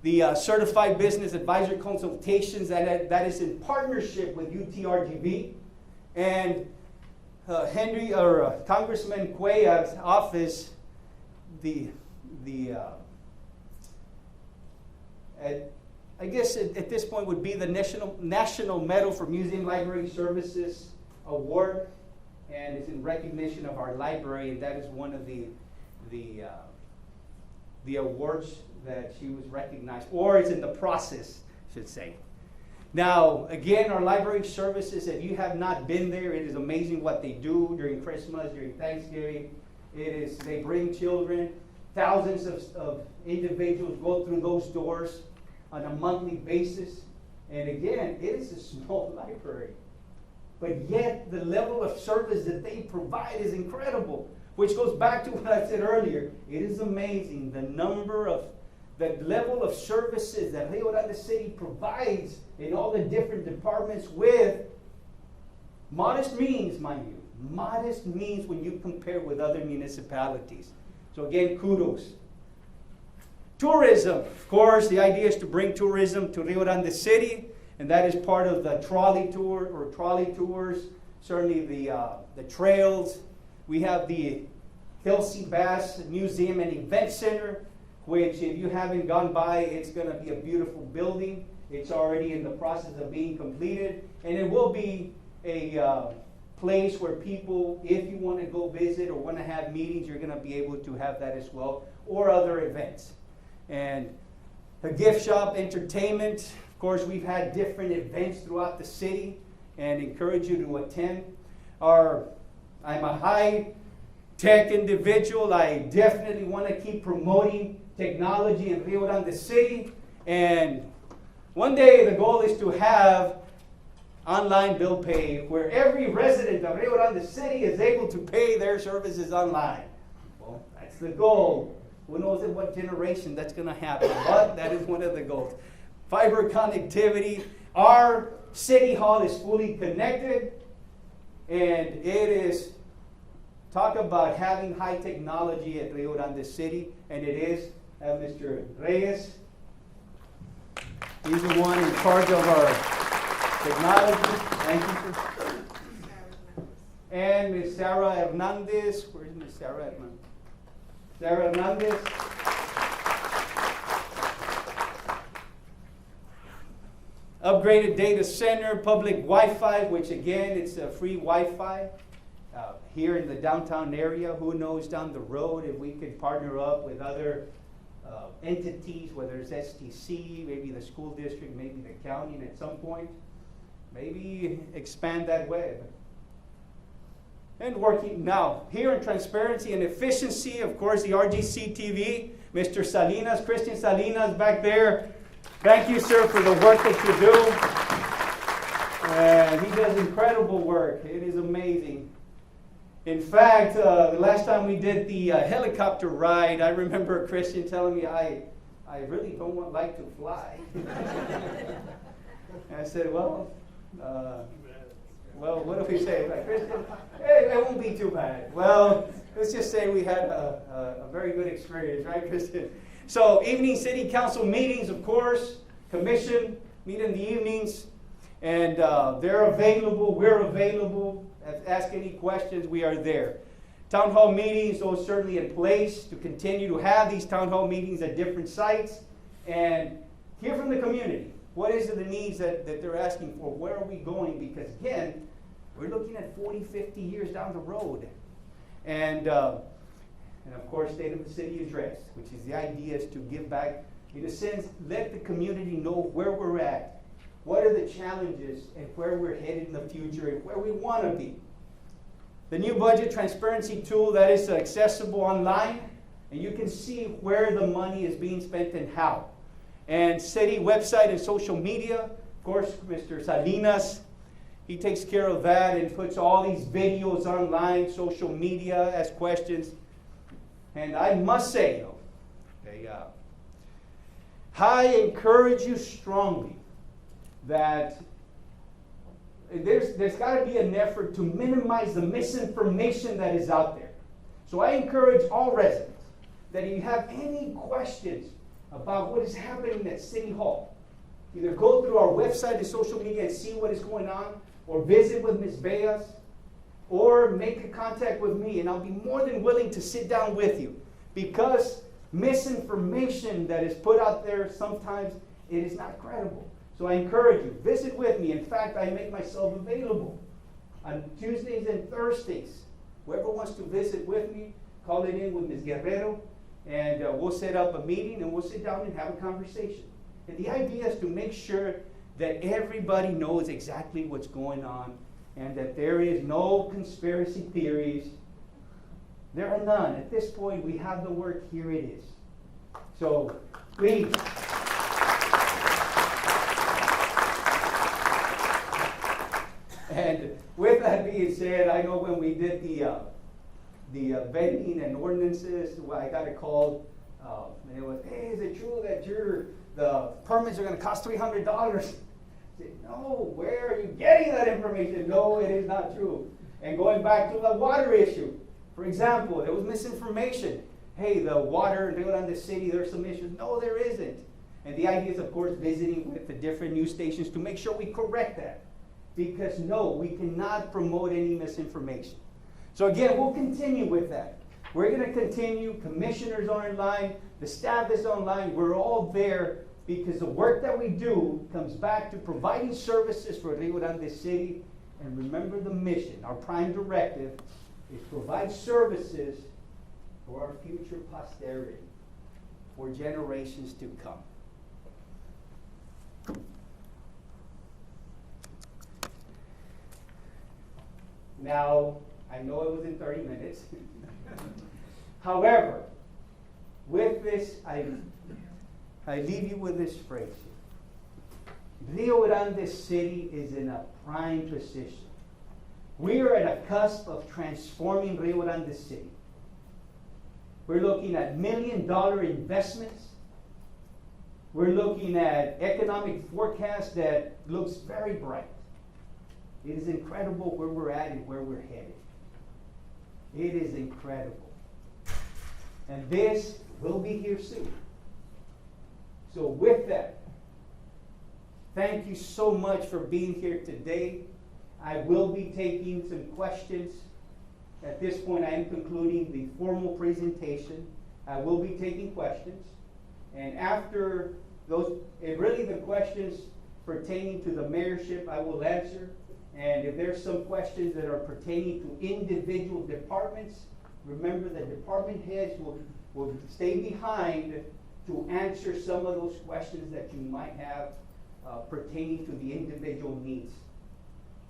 the Certified Business Advisor Consultations, that is in partnership with UTRGV. And Congressman Cuellar's office, I guess at this point would be the National Medal for Museum Library Services Award, and it's in recognition of our library, and that is one of the awards that she was recognized, or is in the process, I should say. Now, again, our library services, if you have not been there, it is amazing what they do during Christmas, during Thanksgiving. They bring children. Thousands of individuals go through those doors on a monthly basis. And again, it is a small library. But yet, the level of service that they provide is incredible, which goes back to what I said earlier. It is amazing the level of services that Rio Grande City provides in all the different departments with modest means, mind you. Modest means when you compare with other municipalities. So again, kudos. Tourism. Of course, the idea is to bring tourism to Rio Grande City, and that is part of the trolley tour or trolley tours, certainly the trails. We have the Kelsey Bass Museum and Event Center, which if you haven't gone by, it's going to be a beautiful building. It's already in the process of being completed, and it will be a place where people, if you want to go visit or want to have meetings, you're going to be able to have that as well, or other events. And a gift shop, entertainment. Of course, we've had different events throughout the city, and encourage you to attend. I'm a high-tech individual. I definitely want to keep promoting technology in Rio Grande City, and one day the goal is to have online bill pay where every resident of Rio Grande City is able to pay their services online. Well, that's the goal. Who knows in what generation that's going to happen, but that is one of the goals. Fiber connectivity. Our city hall is fully connected, and it is, talk about having high technology at Rio Grande City, and it is. Mr. Reyes, he's the one in charge of our technology. Thank you, sir. And Ms. Sarah Hernandez. Where's Ms. Sarah Hernandez? Sarah Hernandez. Upgraded data center, public Wi-Fi, which again, it's a free Wi-Fi here in the downtown area. Who knows down the road if we could partner up with other entities, whether it's STC, maybe the school district, maybe the county, and at some point, maybe expand that web. And working now, here in transparency and efficiency, of course, the rgc-tv, Mr. Salinas, Christian Salinas back there. Thank you, sir, for the work that you do. And he does incredible work. It is amazing. In fact, the last time we did the helicopter ride, I remember Christian telling me, I really don't like to fly. And I said, well, what do we say? Like, Christian, hey, it won't be too bad. Well, let's just say we had a very good experience, right, Christian? So, evening city council meetings, of course, commission, meet in the evenings, and they're available, we're available. Ask any questions, we are there. Town hall meetings, those certainly in place to continue to have these town hall meetings at different sites and hear from the community. What is the needs that they're asking for? Where are we going? Because again, we're looking at 40, 50 years down the road. And of course, state of the city address, which is the idea is to give back, in a sense, let the community know where we're at. What are the challenges and where we're headed in the future and where we want to be? The new budget transparency tool that is accessible online, and you can see where the money is being spent and how. And city website and social media, of course, Mr. Salinas, he takes care of that and puts all these videos online, social media, asks questions. And I must say, though, I encourage you strongly that there's got to be an effort to minimize the misinformation that is out there. So I encourage all residents that if you have any questions about what is happening at City Hall, either go through our website and social media and see what is going on, or visit with Ms. Beas, or make a contact with me, and I'll be more than willing to sit down with you. Because misinformation that is put out there, sometimes it is not credible. So I encourage you, visit with me. In fact, I make myself available on Tuesdays and Thursdays. Whoever wants to visit with me, call it in with Ms. Guerrero, and we'll set up a meeting and we'll sit down and have a conversation. And the idea is to make sure that everybody knows exactly what's going on and that there is no conspiracy theories. There are none. At this point, we have the work, here it is. So, please. And with that being said, I know when we did the vetting and ordinances, I got a call, and it was, hey, is it true that the permits are going to cost $300? I said, no, where are you getting that information? No, it is not true. And going back to the water issue, for example, there was misinformation. Hey, the water in Rio Grande City, there's some issues. No, there isn't. And the idea is, of course, visiting with the different news stations to make sure we correct that. Because no, we cannot promote any misinformation. So again, we'll continue with that. We're going to continue. Commissioners are online. The staff is online. We're all there because the work that we do comes back to providing services for Rio Grande City. And remember the mission. Our prime directive is provide services for our future posterity, for generations to come. Now, I know it was in 30 minutes. However, with this, I leave you with this phrase. Rio Grande City is in a prime position. We are at a cusp of transforming Rio Grande City. We're looking at $1 million investments. We're looking at economic forecast that looks very bright. It is incredible where we're at and where we're headed. It is incredible. And this will be here soon. So with that, thank you so much for being here today. I will be taking some questions. At this point, I am concluding the formal presentation. I will be taking questions. And after those, really the questions pertaining to the mayorship, I will answer. And if there's some questions that are pertaining to individual departments, remember the department heads will stay behind to answer some of those questions that you might have pertaining to the individual needs.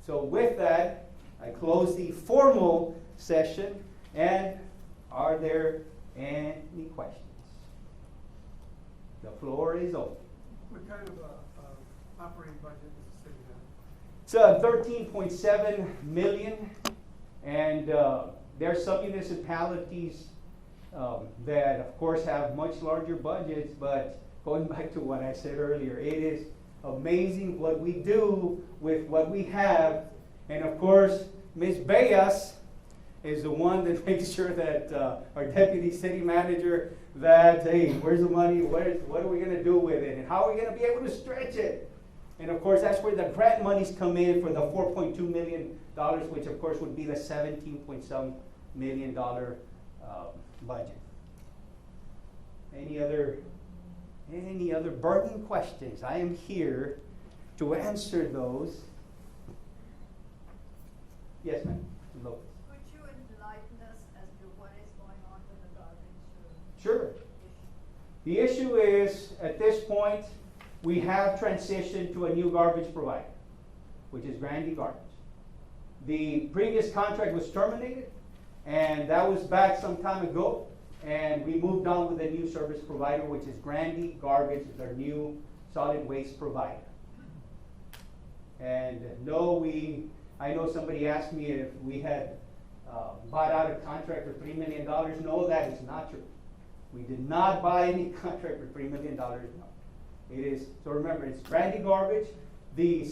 So with that, I close the formal session, and are there any questions? The floor is open. What kind of operating budget does the city have? It's 13.7 million, and there are some municipalities that, of course, have much larger budgets, but going back to what I said earlier, it is amazing what we do with what we have. And of course, Ms. Bellas is the one that makes sure that our deputy city manager, that, hey, where's the money? What are we going to do with it? And how are we going to be able to stretch it? And of course, that's where the grant monies come in for the $4.2 million, which of course would be the $17.some million budget. Any other burning questions? I am here to answer those. Yes, ma'am. Look. Could you enlighten us as to what is going on with the garbage? Sure. The issue is, at this point, we have transitioned to a new garbage provider, which is Grande Garbage. The previous contract was terminated, and that was back some time ago, and we moved on with a new service provider, which is Grande Garbage, is our new solid waste provider. And no, I know somebody asked me if we had bought out a contract for $3 million. No, that is not true. We did not buy any contract for $3 million. No. It is, so remember, it's Grande Garbage. The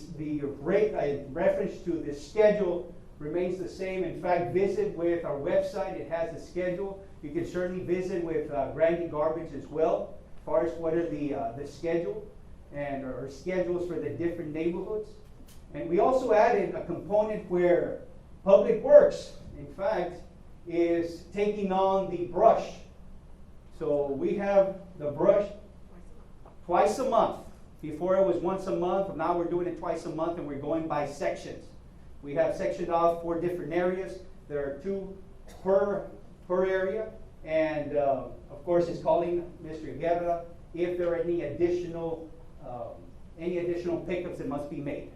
rate in reference to the schedule remains the same. In fact, visit with our website. It has a schedule. You can certainly visit with Grande Garbage as well, as far as what are the schedule and or schedules for the different neighborhoods. And we also added a component where Public Works, in fact, is taking on the brush. So we have the brush twice a month. Before it was once a month, now we're doing it twice a month, and we're going by sections. We have sectioned off 4 different areas. There are 2 per area, and of course, it's calling Mr. Guerra if there are any additional pickups that must be made.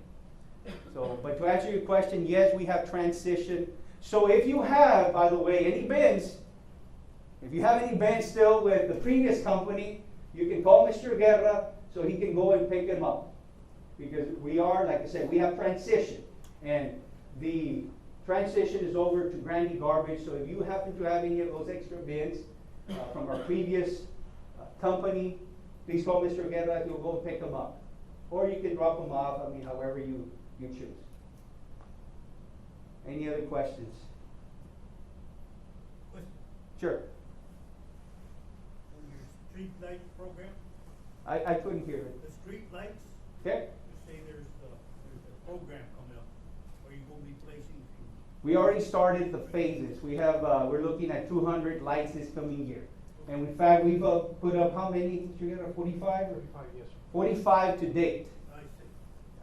So, but to answer your question, yes, we have transitioned. So if you have, by the way, any bins, if you have any bins still with the previous company, you can call Mr. Guerra so he can go and pick them up. Because we are, like I said, we have transitioned. And the transition is over to Grande Garbage. So if you happen to have any of those extra bins from our previous company, please call Mr. Guerra. He'll go and pick them up. Or you can drop them off, however you choose. Any other questions? Sure. Street light program? I couldn't hear it. The street lights? Okay. You say there's a program coming up. Are you going to be placing? We already started the phases. We have we're looking at 200 lights this coming year. And in fact, we've put up how many? 45? 45, yes. 45 to date. I see.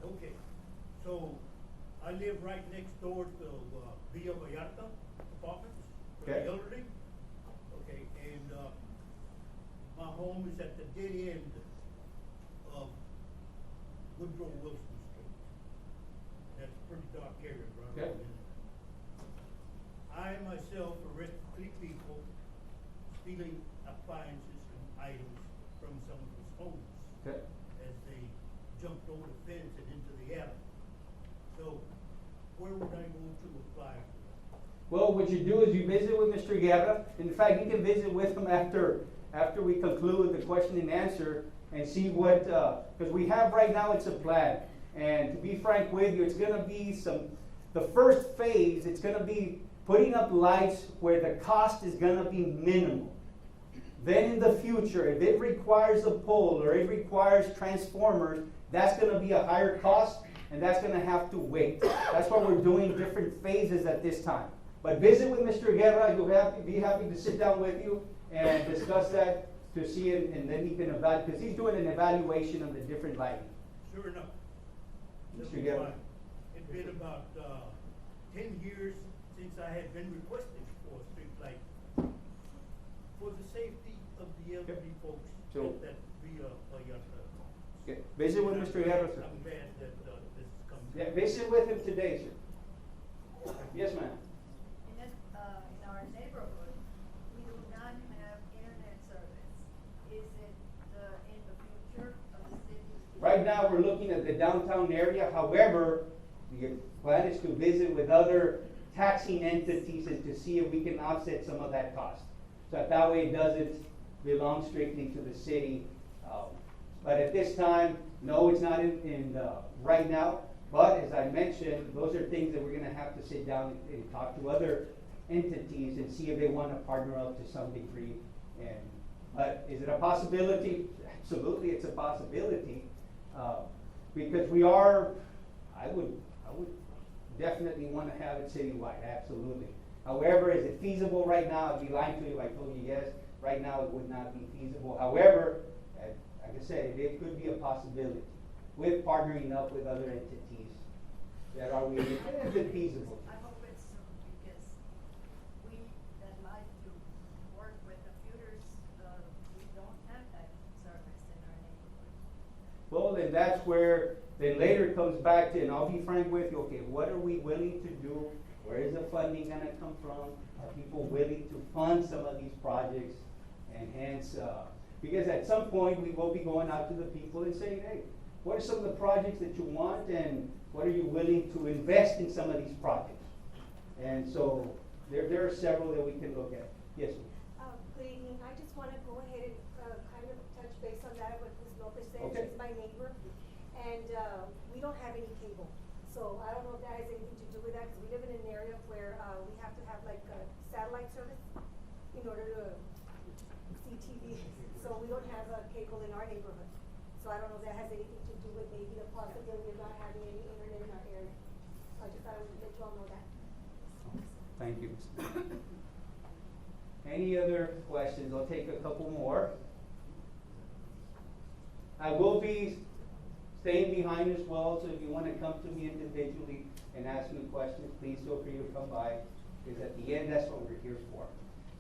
Okay. So I live right next door to Villa Vallarta apartments for the elderly. Okay, and my home is at the dead end of Woodrow Wilson Street. That's a pretty dark area, right? Okay. I myself arrested 3 people stealing appliances and items from some of his homes as they jumped over the fence and into the alley. So where would I go to apply for that? Well, what you do is you visit with Mr. Guerra. In fact, you can visit with him after we conclude the question and answer and see what, because we have right now, it's a plan. And to be frank with you, it's going to be the first phase, it's going to be putting up lights where the cost is going to be minimal. Then in the future, if it requires a pole or it requires transformers, that's going to be a higher cost and that's going to have to wait. That's why we're doing different phases at this time. But visit with Mr. Guerra, he'll be happy to sit down with you and discuss that to see it, and then he can evaluate, because he's doing an evaluation of the different lighting. Sure enough. Mr. Guerra. It's been about 10 years since I had been requesting for a street light for the safety of the elderly folks So- that Rio Grande. Okay. Visit with Mr. Guerra, sir. I'm glad that this is coming. Yeah, visit with him today, sir. Yes, ma'am. In our neighborhood, we do not have internet service. Is it in the future of the city? Right now, we're looking at the downtown area. However, the plan is to visit with other taxing entities and to see if we can offset some of that cost. So that way it doesn't belong strictly to the city. But at this time, no, it's not right now. But as I mentioned, those are things that we're going to have to sit down and talk to other entities and see if they want to partner up to some degree. But is it a possibility? Absolutely, it's a possibility. Because I would definitely want to have it citywide, absolutely. However, is it feasible right now? I'd be lying to you if I told you yes. Right now, it would not be feasible. However, like I said, it could be a possibility with partnering up with other entities that are willing. Is it feasible? I hope it's soon, because we that like to work with computers, we don't have that service in our neighborhood. Well, then that's where, then later it comes back to, and I'll be frank with you, okay, what are we willing to do? Where is the funding going to come from? Are people willing to fund some of these projects? And hence, because at some point we will be going out to the people and saying, hey, what are some of the projects that you want and what are you willing to invest in some of these projects? And so there are several that we can look at. Yes, ma'am. Good evening. I just want to go ahead and kind of touch base on that, what Ms. Lopez said. Okay. She's my neighbor, and we don't have any cable. So I don't know if that has anything to do with that, because we live in an area where we have to have like a satellite service in order to see TV. So we don't have a cable in our neighborhood. So I don't know if that has anything to do with maybe the possibility of not having any internet in our area. I just thought I would let you all know that. Thank you. Any other questions? I'll take a couple more. I will be staying behind as well, so if you want to come to me individually and ask me questions, please feel free to come by, because at the end, that's what we're here for.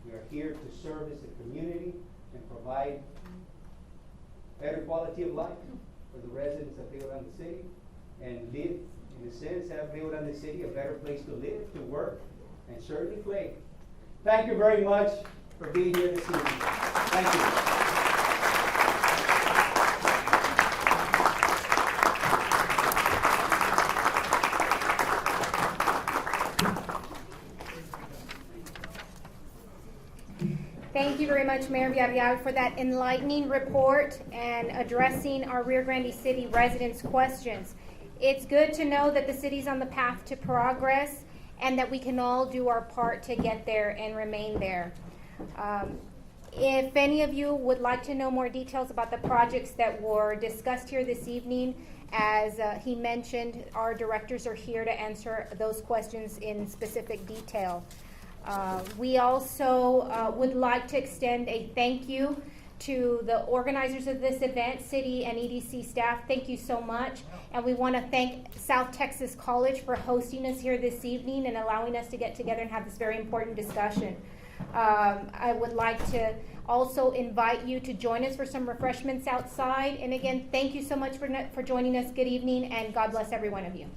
We are here to service the community and provide better quality of life for the residents of Rio Grande City, and live, in a sense, have Rio Grande City a better place to live, to work, and certainly play. Thank you very much for being here this evening. Thank you. Thank you very much, Mayor Villarreal, for that enlightening report and addressing our Rio Grande City residents' questions. It's good to know that the city's on the path to progress and that we can all do our part to get there and remain there. If any of you would like to know more details about the projects that were discussed here this evening, as he mentioned, our directors are here to answer those questions in specific detail. We also would like to extend a thank you to the organizers of this event, city and EDC staff. Thank you so much. And we want to thank South Texas College for hosting us here this evening and allowing us to get together and have this very important discussion. I would like to also invite you to join us for some refreshments outside. And again, thank you so much for joining us. Good evening, and God bless every one of you.